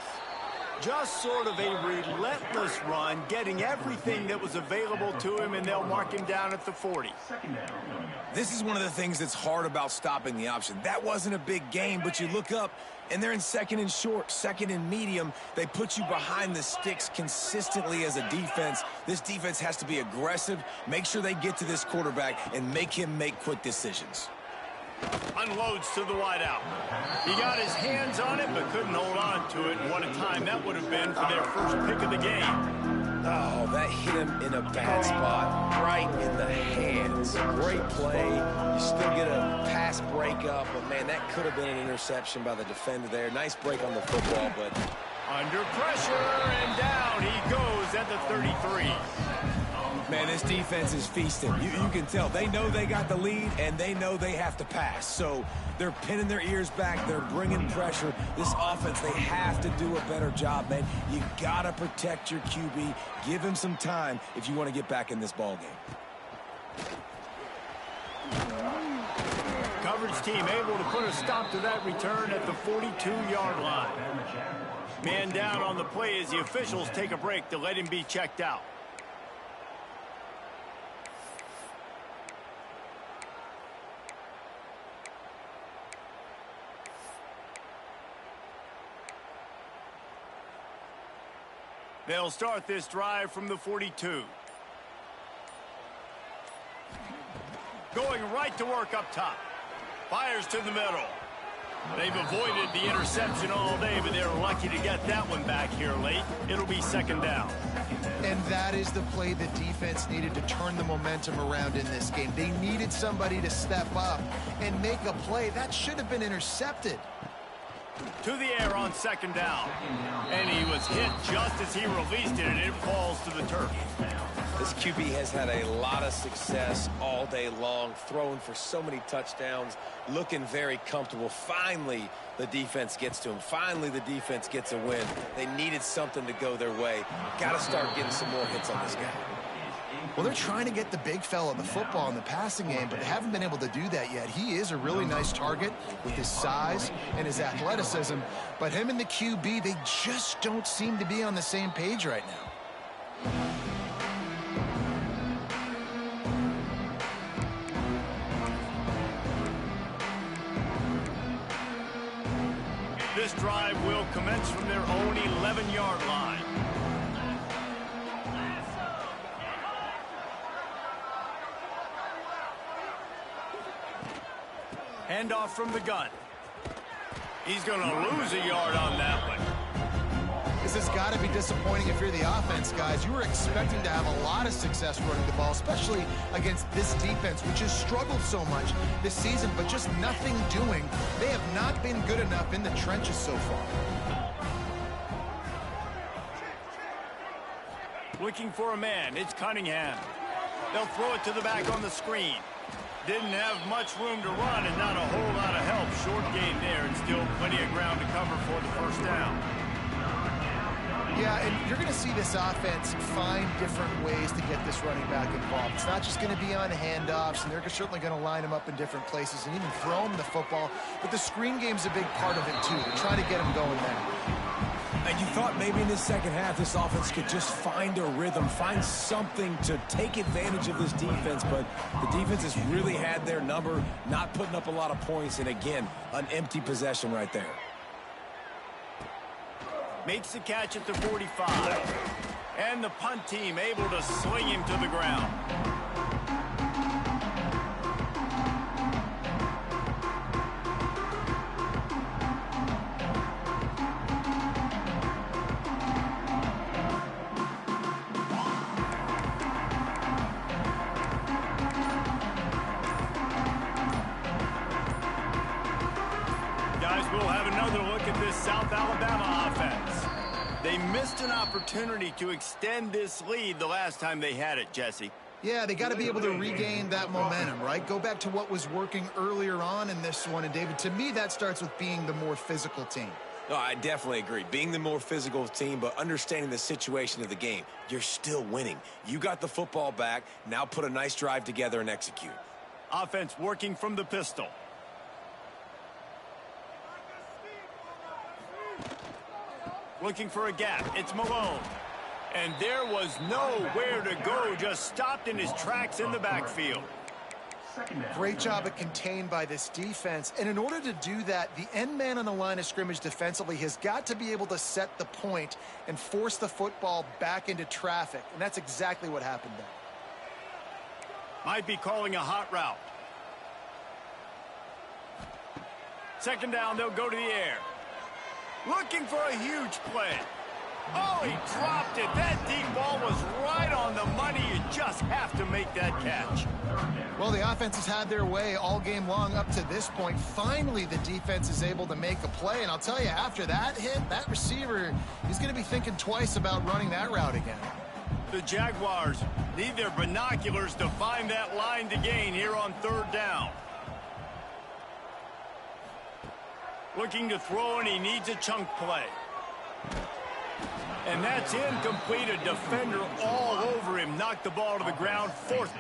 [SPEAKER 1] Just sort of a relentless run, getting everything that was available to him, and they'll mark him down at the 40.
[SPEAKER 2] This is one of the things that's hard about stopping the option. That wasn't a big game, but you look up, and they're in 2nd and short, 2nd and medium. They put you behind the sticks consistently as a defense. This defense has to be aggressive, make sure they get to this quarterback, and make him make quick decisions.
[SPEAKER 1] Unloads to the wideout. He got his hands on it, but couldn't hold on to it. And what a time that would have been for their first pick of the game.
[SPEAKER 2] Oh, that hit him in a bad spot, right in the hands. Great play. You still get a pass breakup, but, man, that could have been an interception by the defender there. Nice break on the football, but...
[SPEAKER 1] Under pressure, and down he goes at the 33.
[SPEAKER 2] Man, this defense is feasting. You can tell. They know they got the lead, and they know they have to pass. So they're pinning their ears back. They're bringing pressure. This offense, they have to do a better job, man. You got to protect your QB. Give him some time if you want to get back in this ball game.
[SPEAKER 1] Coverage team able to put a stop to that return at the 42-yard line. Man down on the play as the officials take a break to let him be checked out. They'll start this drive from the 42. Going right to work up top. Fires to the middle. They've avoided the interception all day, but they're lucky to get that one back here late. It'll be 2nd down.
[SPEAKER 3] And that is the play the defense needed to turn the momentum around in this game. They needed somebody to step up and make a play. That should have been intercepted.
[SPEAKER 1] To the air on 2nd down. And he was hit just as he released it, and it falls to the turf.
[SPEAKER 2] This QB has had a lot of success all day long, throwing for so many touchdowns, looking very comfortable. Finally, the defense gets to him. Finally, the defense gets a win. They needed something to go their way. Got to start getting some more hits on this guy.
[SPEAKER 3] Well, they're trying to get the big fella the football in the passing game, but they haven't been able to do that yet. He is a really nice target with his size and his athleticism, but him and the QB, they just don't seem to be on the same page right now.
[SPEAKER 1] This drive will commence from their own 11-yard line. Handoff from the gun. He's going to lose a yard on that one.
[SPEAKER 3] This has got to be disappointing if you're the offense, guys. You were expecting to have a lot of success running the ball, especially against this defense, which has struggled so much this season, but just nothing doing. They have not been good enough in the trenches so far.
[SPEAKER 1] Looking for a man. It's Cunningham. They'll throw it to the back on the screen. Didn't have much room to run and not a whole lot of help. Short gain there and still plenty of ground to cover for the first down.
[SPEAKER 3] Yeah, and you're going to see this offense find different ways to get this running back involved. It's not just going to be on handoffs, and they're certainly going to line him up in different places and even throw him the football. But the screen game's a big part of it, too. They're trying to get him going there.
[SPEAKER 2] And you thought maybe in this second half this offense could just find a rhythm, find something to take advantage of this defense, but the defense has really had their number, not putting up a lot of points, and again, an empty possession right there.
[SPEAKER 1] Makes the catch at the 45. And the punt team able to sling him to the ground. We'll have another look at this South Alabama offense. They missed an opportunity to extend this lead the last time they had it, Jesse.
[SPEAKER 3] Yeah, they got to be able to regain that momentum, right? Go back to what was working earlier on in this one. And, David, to me, that starts with being the more physical team.
[SPEAKER 2] No, I definitely agree. Being the more physical team, but understanding the situation of the game. You're still winning. You got the football back. Now put a nice drive together and execute.
[SPEAKER 1] Offense working from the pistol. Looking for a gap. It's Malone. And there was nowhere to go. Just stopped in his tracks in the backfield.
[SPEAKER 3] Great job at contained by this defense. And in order to do that, the end man on the line of scrimmage defensively has got to be able to set the point and force the football back into traffic. And that's exactly what happened there.
[SPEAKER 1] Might be calling a hot route. Second down, they'll go to the air. Looking for a huge play. Oh, he dropped it. That deep ball was right on the money. You just have to make that catch.
[SPEAKER 3] Well, the offense has had their way all game long up to this point. Finally, the defense is able to make a play. And I'll tell you, after that hit, that receiver is going to be thinking twice about running that route again.
[SPEAKER 1] The Jaguars need their binoculars to find that line to gain here on third down. Looking to throw, and he needs a chunk play. And that's incomplete. A defender all over him. Knocked the ball to the ground. Fourth.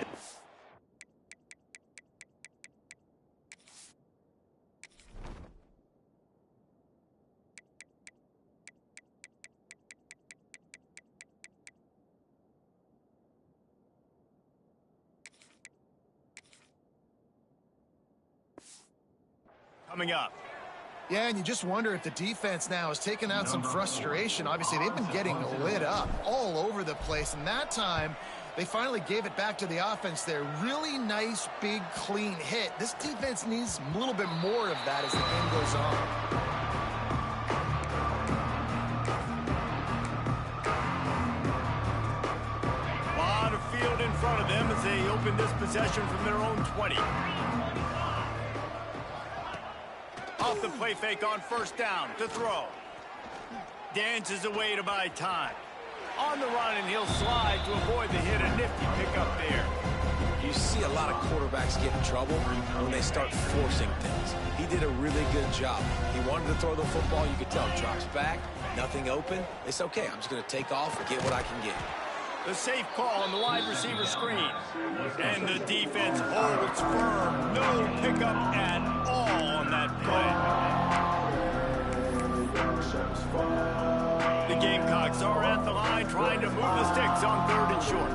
[SPEAKER 1] Coming up.
[SPEAKER 3] Yeah, and you just wonder if the defense now has taken out some frustration. Obviously, they've been getting lit up all over the place, and that time they finally gave it back to the offense there. Really nice, big, clean hit. This defense needs a little bit more of that as the game goes on.
[SPEAKER 1] A lot of field in front of them as they open this possession from their own 20. Off the play fake on first down to throw. Dances away to buy time. On the run, and he'll slide to avoid the hit. A nifty pickup there.
[SPEAKER 2] You see a lot of quarterbacks get in trouble when they start forcing things. He did a really good job. He wanted to throw the football. You could tell. Drops back, nothing open. It's okay. I'm just going to take off and get what I can get.
[SPEAKER 1] The safe call on the wide receiver screen. And the defense holds firm. No pickup at all on that play. The Gamecocks are at the line trying to move the sticks on third and short.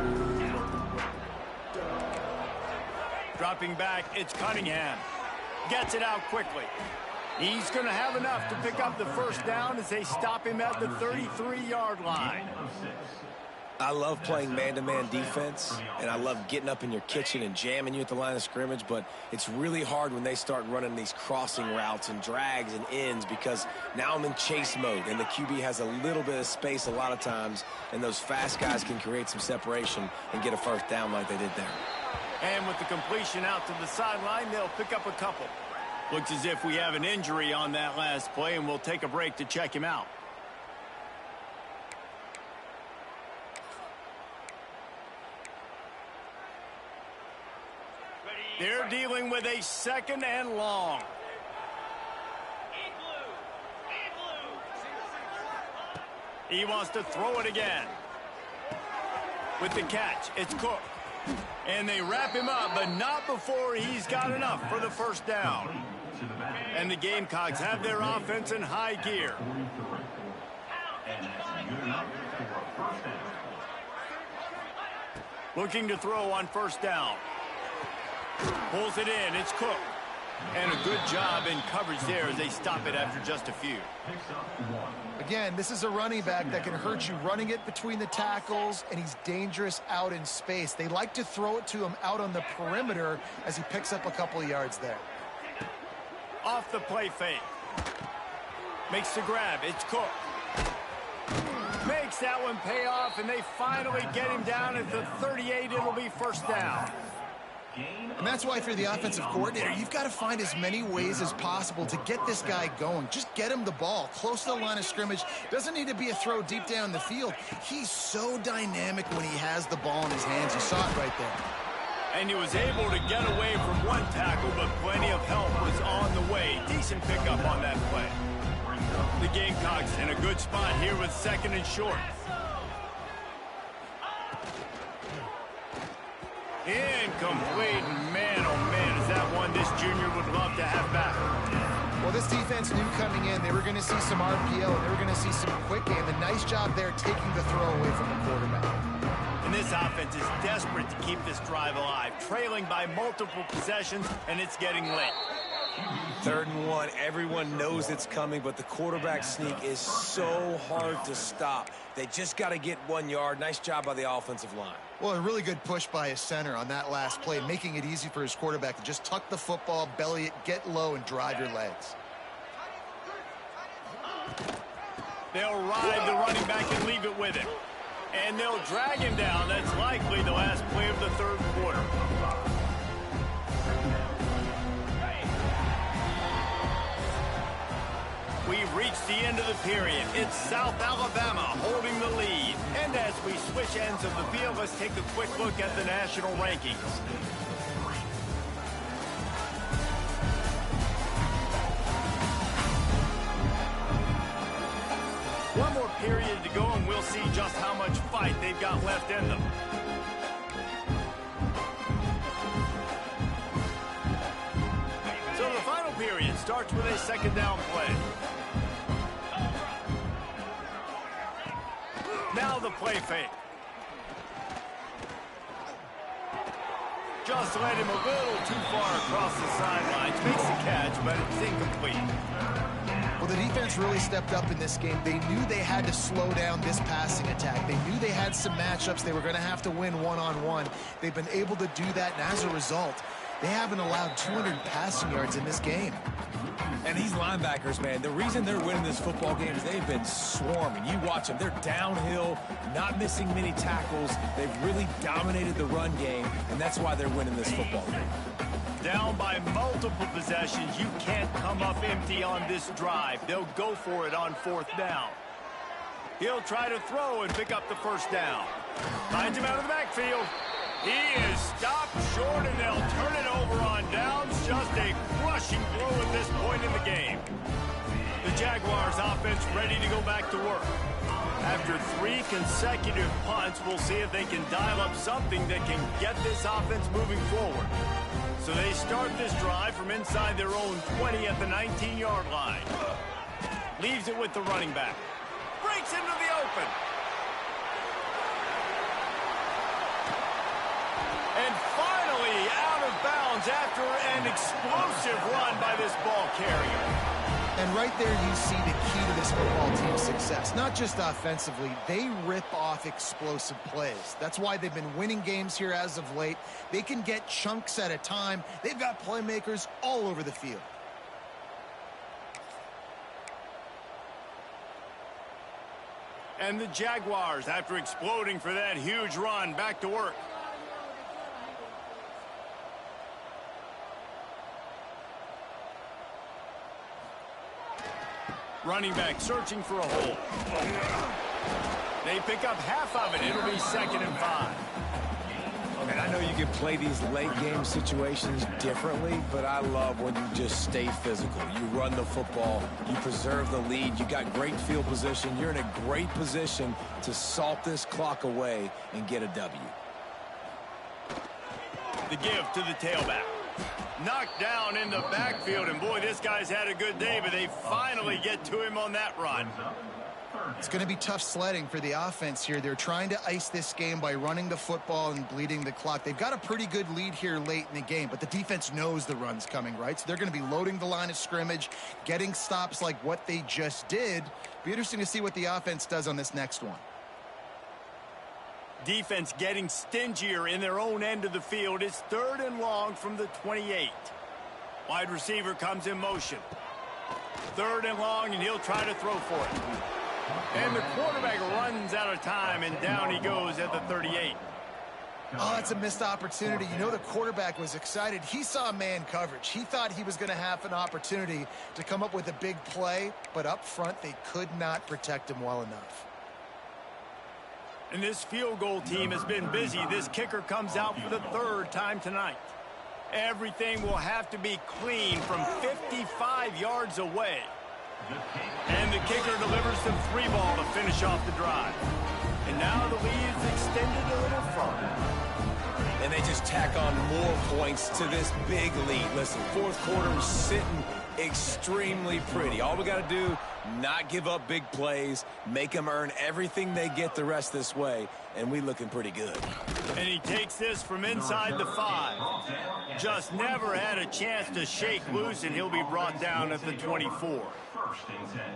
[SPEAKER 1] Dropping back, it's Cunningham. Gets it out quickly. He's going to have enough to pick up the first down as they stop him at the 33-yard line.
[SPEAKER 2] I love playing man-to-man defense, and I love getting up in your kitchen and jamming you at the line of scrimmage, but it's really hard when they start running these crossing routes and drags and ends because now I'm in chase mode, and the QB has a little bit of space a lot of times, and those fast guys can create some separation and get a first down like they did there.
[SPEAKER 1] And with the completion out to the sideline, they'll pick up a couple. Looks as if we have an injury on that last play, and we'll take a break to check him out. They're dealing with a second and long. He wants to throw it again. With the catch, it's Cook. And they wrap him up, but not before he's got enough for the first down. And the Gamecocks have their offense in high gear. Looking to throw on first down. Pulls it in. It's Cook. And a good job in coverage there as they stop it after just a few.
[SPEAKER 3] Again, this is a running back that can hurt you running it between the tackles, and he's dangerous out in space. They like to throw it to him out on the perimeter as he picks up a couple of yards there.
[SPEAKER 1] Off the play fake. Makes the grab. It's Cook. Makes that one pay off, and they finally get him down at the 38. It'll be first down.
[SPEAKER 3] And that's why for the offensive coordinator, you've got to find as many ways as possible to get this guy going. Just get him the ball close to the line of scrimmage. Doesn't need to be a throw deep down the field. He's so dynamic when he has the ball in his hands. You saw it right there.
[SPEAKER 1] And he was able to get away from one tackle, but plenty of help was on the way. Decent pickup on that play. The Gamecocks in a good spot here with 2nd and short. Incomplete. Man, oh man, is that one this junior would love to have back.
[SPEAKER 3] Well, this defense knew coming in they were going to see some RPO, and they were going to see some quick game. A nice job there taking the throw away from the quarterback.
[SPEAKER 1] And this offense is desperate to keep this drive alive, trailing by multiple possessions, and it's getting late.
[SPEAKER 2] 3rd and 1. Everyone knows it's coming, but the quarterback sneak is so hard to stop. They just got to get 1 yard. Nice job by the offensive line.
[SPEAKER 3] Well, a really good push by his center on that last play, making it easy for his quarterback to just tuck the football, belly it, get low, and drive your legs.
[SPEAKER 1] They'll ride the running back and leave it with him. And they'll drag him down. That's likely the last play of the 3rd quarter. We've reached the end of the period. It's South Alabama holding the lead. And as we switch ends of the field, let's take a quick look at the national rankings. One more period to go, and we'll see just how much fight they've got left in them. So the final period starts with a 2nd down play. Now the play fake. Just led him a little too far across the sidelines. Makes the catch, but it's incomplete.
[SPEAKER 3] Well, the defense really stepped up in this game. They knew they had to slow down this passing attack. They knew they had some matchups they were going to have to win one-on-one. They've been able to do that, and as a result, they haven't allowed 200 passing yards in this game.
[SPEAKER 2] And these linebackers, man, the reason they're winning this football game is they've been swarming. You watch them. They're downhill, not missing many tackles. They've really dominated the run game, and that's why they're winning this football game.
[SPEAKER 1] Down by multiple possessions, you can't come up empty on this drive. They'll go for it on 4th down. He'll try to throw and pick up the 1st down. Finds him out of the backfield. He is stopped short, and they'll turn it over on downs. Just a crushing blow at this point in the game. The Jaguars offense ready to go back to work. After 3 consecutive punts, we'll see if they can dial up something that can get this offense moving forward. So they start this drive from inside their own 20 at the 19-yard line. Leaves it with the running back. Breaks into the open. And finally out of bounds after an explosive run by this ball carrier.
[SPEAKER 3] And right there you see the key to this football team's success. Not just offensively, they rip off explosive plays. That's why they've been winning games here as of late. They can get chunks at a time. They've got playmakers all over the field.
[SPEAKER 1] And the Jaguars, after exploding for that huge run, back to work. Running back searching for a hole. They pick up half of it. It'll be 2nd and 5.
[SPEAKER 2] And I know you can play these late game situations differently, but I love when you just stay physical. You run the football, you preserve the lead, you got great field position. You're in a great position to salt this clock away and get a W.
[SPEAKER 1] The give to the tailback. Knocked down in the backfield, and boy, this guy's had a good day, but they finally get to him on that run.
[SPEAKER 3] It's going to be tough sledding for the offense here. They're trying to ice this game by running the football and bleeding the clock. They've got a pretty good lead here late in the game, but the defense knows the run's coming, right? So they're going to be loading the line of scrimmage, getting stops like what they just did. Be interesting to see what the offense does on this next one.
[SPEAKER 1] Defense getting stingier in their own end of the field. It's 3rd and long from the 28. Wide receiver comes in motion. 3rd and long, and he'll try to throw for it. And the quarterback runs out of time, and down he goes at the 38.
[SPEAKER 3] Oh, that's a missed opportunity. You know the quarterback was excited. He saw man coverage. He thought he was going to have an opportunity to come up with a big play, but up front they could not protect him well enough.
[SPEAKER 1] And this field goal team has been busy. This kicker comes out for the third time tonight. Everything will have to be clean from 55 yards away. And the kicker delivers the 3-ball to finish off the drive. And now the lead is extended a little further.
[SPEAKER 2] And they just tack on more points to this big lead. Listen, fourth quarter is sitting extremely pretty. All we got to do, not give up big plays, make them earn everything they get the rest this way, and we looking pretty good.
[SPEAKER 1] And he takes this from inside the 5. Just never had a chance to shake loose, and he'll be brought down at the 24.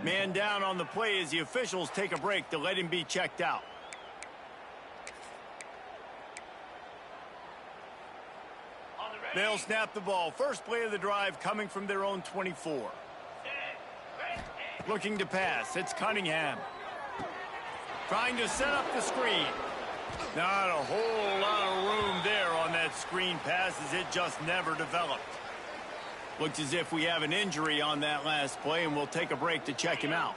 [SPEAKER 1] Man down on the play as the officials take a break to let him be checked out. They'll snap the ball. First play of the drive coming from their own 24. Looking to pass. It's Cunningham. Trying to set up the screen. Not a whole lot of room there on that screen pass as it just never developed. Looks as if we have an injury on that last play, and we'll take a break to check him out.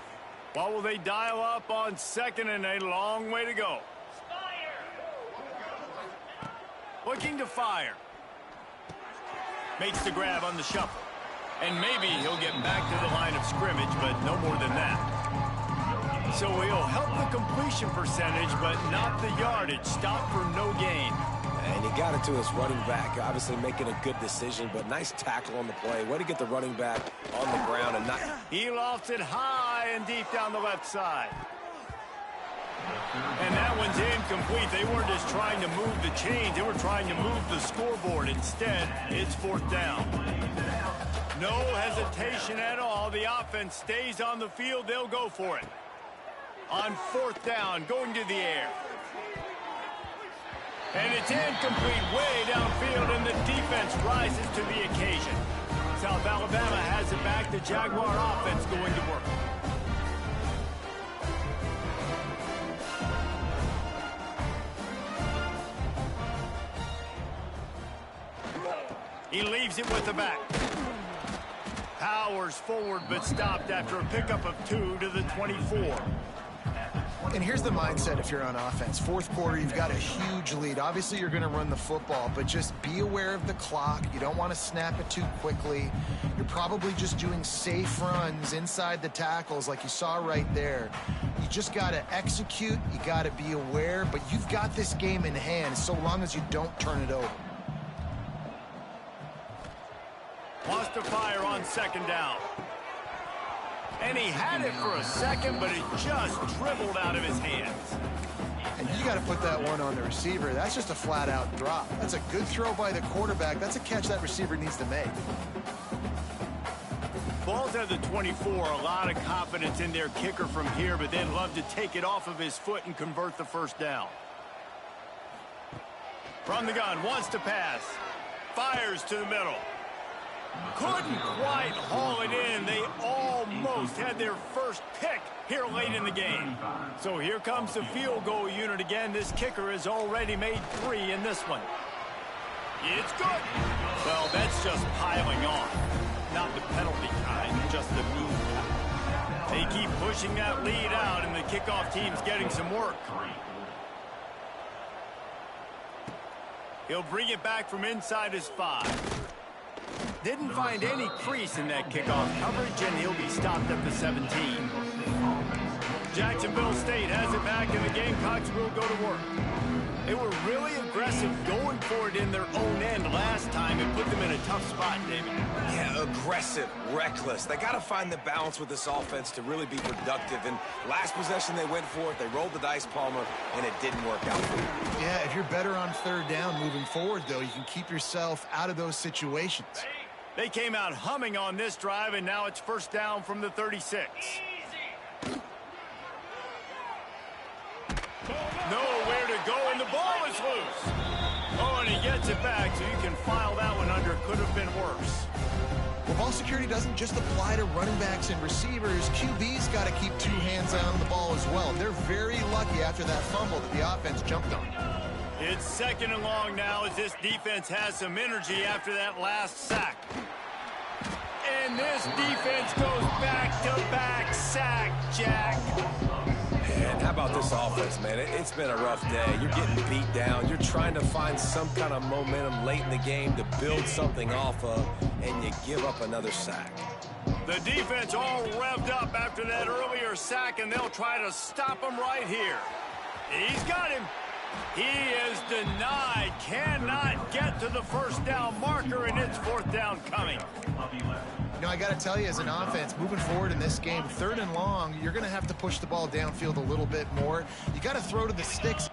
[SPEAKER 1] What will they dial up on second, and a long way to go? Looking to fire. Makes the grab on the shuffle. And maybe he'll get back to the line of scrimmage, but no more than that. So he'll help the completion percentage, but not the yardage. Stop for no gain.
[SPEAKER 2] And he got it to his running back, obviously making a good decision, but nice tackle on the play. Way to get the running back on the ground and not...
[SPEAKER 1] He lofts it high and deep down the left side. And that one's incomplete. They weren't just trying to move the chains. They were trying to move the scoreboard. Instead, it's fourth down. No hesitation at all. The offense stays on the field. They'll go for it. On fourth down, going to the air. And it's incomplete way downfield, and the defense rises to the occasion. South Alabama has it back. The Jaguar offense going to work. He leaves it with the back. Powers forward, but stopped after a pickup of 2 to the 24.
[SPEAKER 3] And here's the mindset if you're on offense. Fourth quarter, you've got a huge lead. Obviously, you're going to run the football, but just be aware of the clock. You don't want to snap it too quickly. You're probably just doing safe runs inside the tackles like you saw right there. You just got to execute. You got to be aware, but you've got this game in hand so long as you don't turn it over.
[SPEAKER 1] Wants to fire on second down. And he had it for a second, but it just dribbled out of his hands.
[SPEAKER 3] And you got to put that one on the receiver. That's just a flat-out drop. That's a good throw by the quarterback. That's a catch that receiver needs to make.
[SPEAKER 1] Ball's at the 24. A lot of confidence in their kicker from here, but they'd love to take it off of his foot and convert the first down. From the gun, wants to pass. Fires to the middle. Couldn't quite haul it in. They almost had their first pick here late in the game. So here comes the field goal unit again. This kicker has already made 3 in this one. It's good. Well, that's just piling on. Not the penalty kind, just the move kind. They keep pushing that lead out, and the kickoff team's getting some work. He'll bring it back from inside his 5. Didn't find any crease in that kickoff coverage, and he'll be stopped at the 17. Jacksonville State has it back, and the Gamecocks will go to work. They were really aggressive going for it in their own end last time and put them in a tough spot, David.
[SPEAKER 2] Yeah, aggressive, reckless. They got to find the balance with this offense to really be productive. And last possession, they went for it. They rolled the dice, Palmer, and it didn't work out for them.
[SPEAKER 3] Yeah, if you're better on third down moving forward, though, you can keep yourself out of those situations.
[SPEAKER 1] They came out humming on this drive, and now it's first down from the 36. Nowhere to go, and the ball is loose. Oh, and he gets it back, so you can file that one under. Could have been worse.
[SPEAKER 3] Well, ball security doesn't just apply to running backs and receivers. QB's got to keep 2 hands on the ball as well. They're very lucky after that fumble that the offense jumped on.
[SPEAKER 1] It's 2nd and long now as this defense has some energy after that last sack. And this defense goes back-to-back sack, Jack.
[SPEAKER 2] And how about this offense, man? It's been a rough day. You're getting beat down. You're trying to find some kind of momentum late in the game to build something off of, and you give up another sack.
[SPEAKER 1] The defense all revved up after that earlier sack, and they'll try to stop him right here. He's got him. He is denied. Cannot get to the first down marker, and it's 4th down coming.
[SPEAKER 3] You know, I got to tell you, as an offense, moving forward in this game, 3rd and long, you're going to have to push the ball downfield a little bit more. You got to throw to the sticks.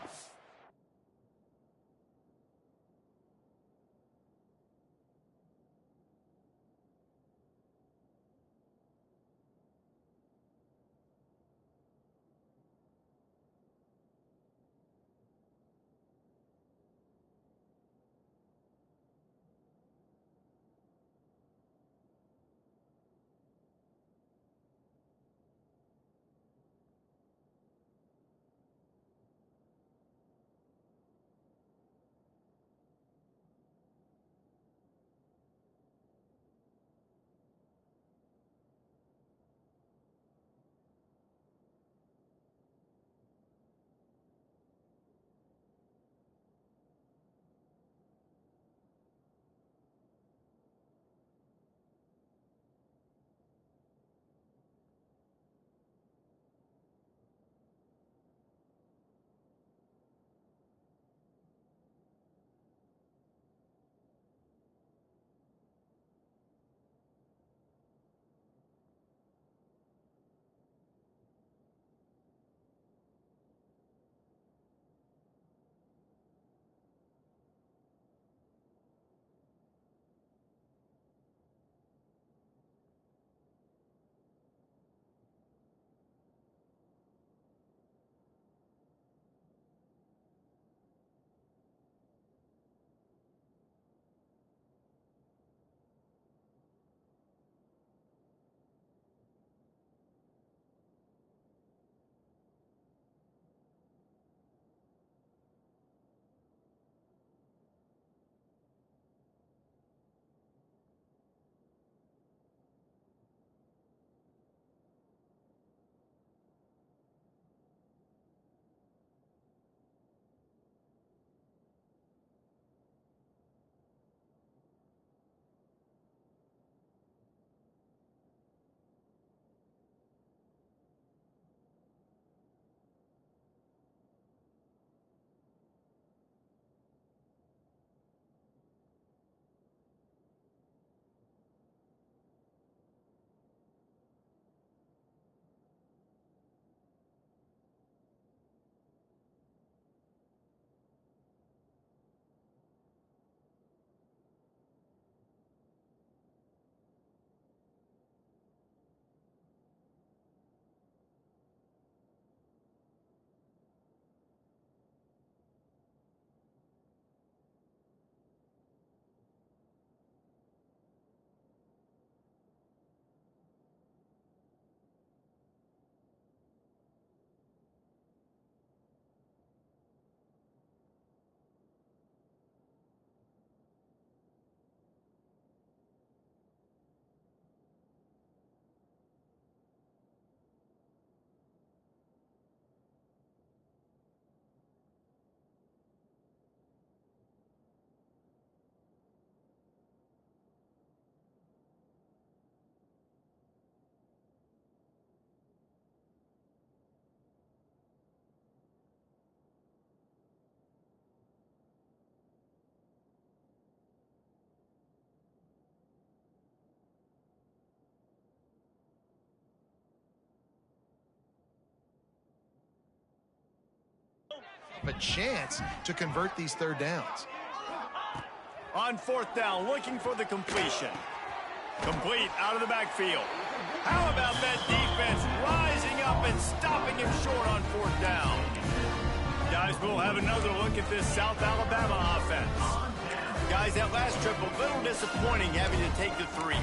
[SPEAKER 3] A chance to convert these 3rd downs.
[SPEAKER 1] On 4th down, looking for the completion. Complete out of the backfield. How about that defense rising up and stopping him short on 4th down? Guys, we'll have another look at this South Alabama offense. Guys, that last trip a little disappointing having to take the 3.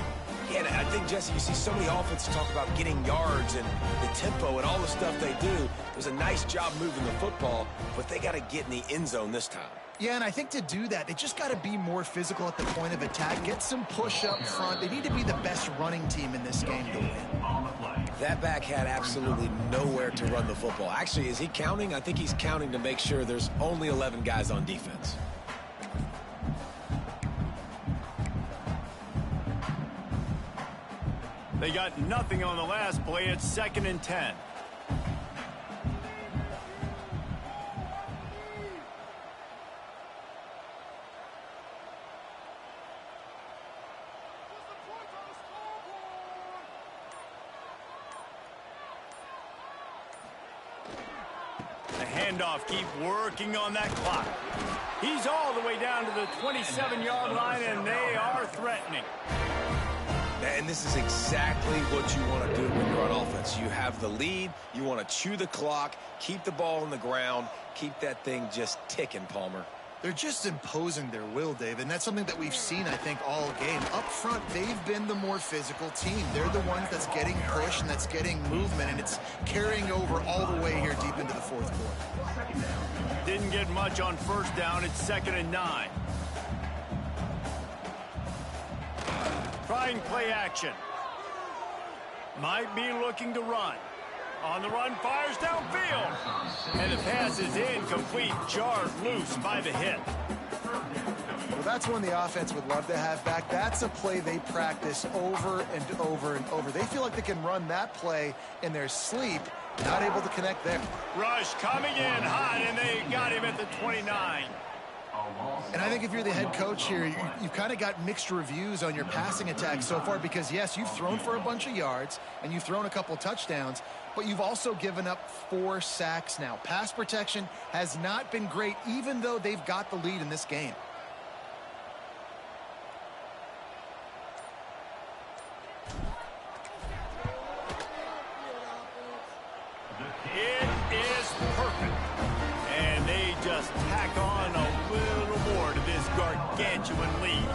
[SPEAKER 2] Yeah, and I think, Jesse, you see so many offenses talk about getting yards and the tempo and all the stuff they do. It was a nice job moving the football, but they got to get in the end zone this time.
[SPEAKER 3] Yeah, and I think to do that, they just got to be more physical at the point of attack, get some push up front. They need to be the best running team in this game to win.
[SPEAKER 2] That back had absolutely nowhere to run the football. Actually, is he counting? I think he's counting to make sure there's only 11 guys on defense.
[SPEAKER 1] They got nothing on the last play. It's 2nd and 10. The handoff, keep working on that clock. He's all the way down to the 27-yard line, and they are threatening.
[SPEAKER 2] And this is exactly what you want to do when you're on offense. You have the lead. You want to chew the clock, keep the ball on the ground, keep that thing just ticking, Palmer.
[SPEAKER 3] They're just imposing their will, Dave, and that's something that we've seen, I think, all game. Up front, they've been the more physical team. They're the ones that's getting push and that's getting movement, and it's carrying over all the way here deep into the fourth quarter.
[SPEAKER 1] Didn't get much on first down. It's 2nd and 9. Trying play action. Might be looking to run. On the run, fires downfield. And the pass is incomplete, jarred loose by the hit.
[SPEAKER 3] Well, that's one the offense would love to have back. That's a play they practice over and over and over. They feel like they can run that play in their sleep, not able to connect there.
[SPEAKER 1] Rush coming in hot, and they got him at the 29.
[SPEAKER 3] And I think if you're the head coach here, you've kind of got mixed reviews on your passing attack so far because, yes, you've thrown for a bunch of yards and you've thrown a couple touchdowns, but you've also given up 4 sacks now. Pass protection has not been great, even though they've got the lead in this game.
[SPEAKER 1] It is perfect. And they just tack on a little more to this gargantuan lead.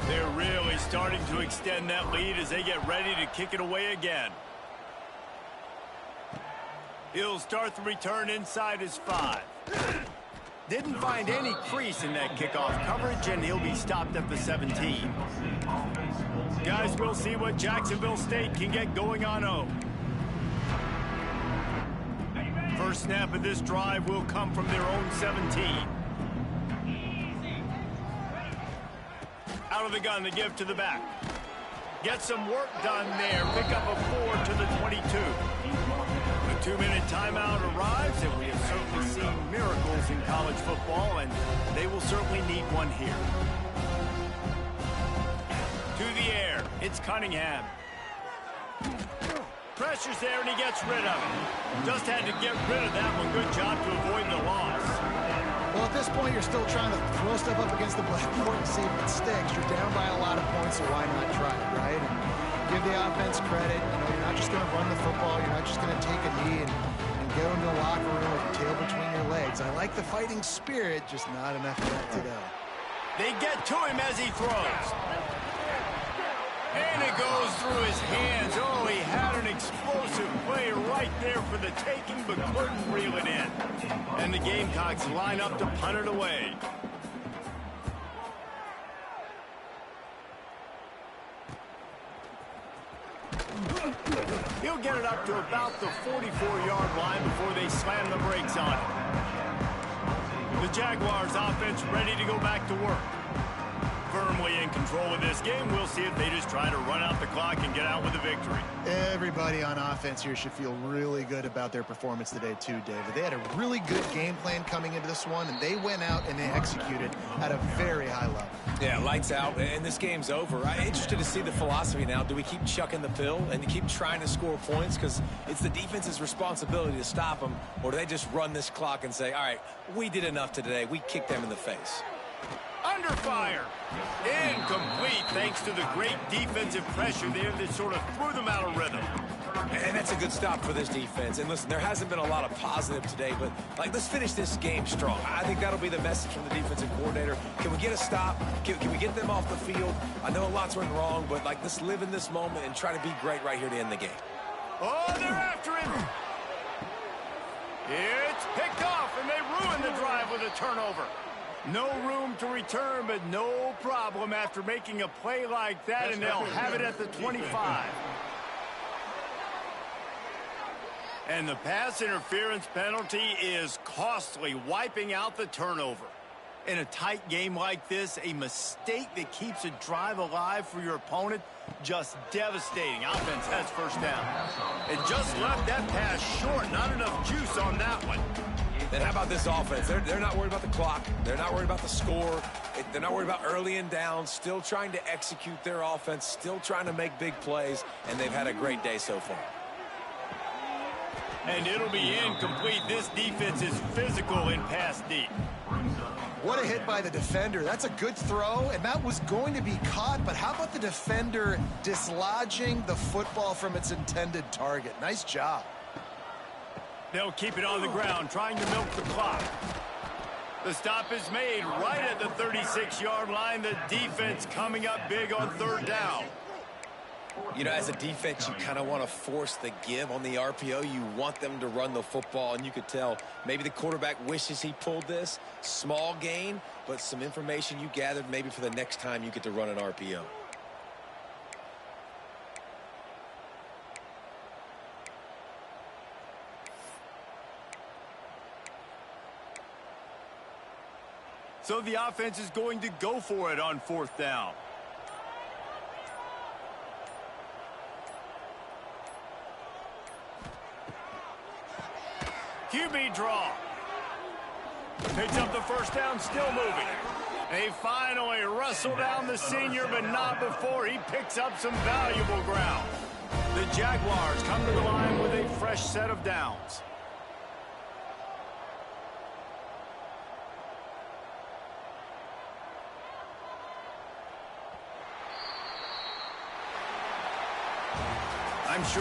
[SPEAKER 1] They're really starting to extend that lead as they get ready to kick it away again. He'll start the return inside his 5. Didn't find any crease in that kickoff coverage, and he'll be stopped at the 17. Guys, we'll see what Jacksonville State can get going on 0. First snap of this drive will come from their own 17. Out of the gun, the give to the back. Get some work done there. Pick up a 4 to the 22. A 2-minute timeout arrives, and we have certainly seen miracles in college football, and they will certainly need one here. To the air, it's Cunningham. Pressure's there, and he gets rid of it. Just had to get rid of that one. Good job to avoid the loss.
[SPEAKER 3] Well, at this point, you're still trying to throw stuff up against the blackboard and see if it sticks. You're down by a lot of points, so why not try it, right? And give the offense credit. You know, you're not just going to run the football. You're not just going to take a knee and go into the locker room with your tail between your legs. I like the fighting spirit, just not enough of that today.
[SPEAKER 1] They get to him as he throws. And it goes through his hands. Oh, he had an explosive play right there for the taking, but couldn't reel it in. And the Gamecocks line up to punt it away. He'll get it up to about the 44-yard line before they slam the brakes on it. The Jaguars offense ready to go back to work. Firmly in control of this game. We'll see if they just try to run out the clock and get out with a victory.
[SPEAKER 3] Everybody on offense here should feel really good about their performance today too, David. They had a really good game plan coming into this one, and they went out and they executed at a very high level.
[SPEAKER 2] Yeah, lights out, and this game's over. I'm interested to see the philosophy now. Do we keep chucking the pill and keep trying to score points because it's the defense's responsibility to stop them, or do they just run this clock and say, all right, we did enough today. We kicked them in the face?
[SPEAKER 1] Under fire. Incomplete thanks to the great defensive pressure there that sort of threw them out of rhythm.
[SPEAKER 2] And that's a good stop for this defense. And listen, there hasn't been a lot of positive today, but let's finish this game strong. I think that'll be the message from the defensive coordinator. Can we get a stop? Can we get them off the field? I know a lot's went wrong, but let's live in this moment and try to be great right here to end the game.
[SPEAKER 1] Oh, they're after him. It's picked off, and they ruin the drive with a turnover. No room to return, but no problem after making a play like that, and they'll have it at the 25. And the pass interference penalty is costly, wiping out the turnover. In a tight game like this, a mistake that keeps a drive alive for your opponent, just devastating. Offense has first down. It just left that pass short. Not enough juice on that one.
[SPEAKER 2] Then how about this offense? They're not worried about the clock. They're not worried about the score. They're not worried about early and down. Still trying to execute their offense. Still trying to make big plays. And they've had a great day so far.
[SPEAKER 1] And it'll be incomplete. This defense is physical in pass deep.
[SPEAKER 3] What a hit by the defender. That's a good throw, and that was going to be caught, but how about the defender dislodging the football from its intended target? Nice job.
[SPEAKER 1] They'll keep it on the ground, trying to milk the clock. The stop is made right at the 36-yard line. The defense coming up big on third down.
[SPEAKER 2] You know, as a defense, you kind of want to force the give on the RPO. You want them to run the football, and you could tell maybe the quarterback wishes he pulled this. Small gain, but some information you gathered maybe for the next time you get to run an RPO.
[SPEAKER 1] So the offense is going to go for it on fourth down. QB draw. Picks up the first down, still moving. They finally wrestle down the senior, but not before he picks up some valuable ground. The Jaguars come to the line with a fresh set of downs. I'm sure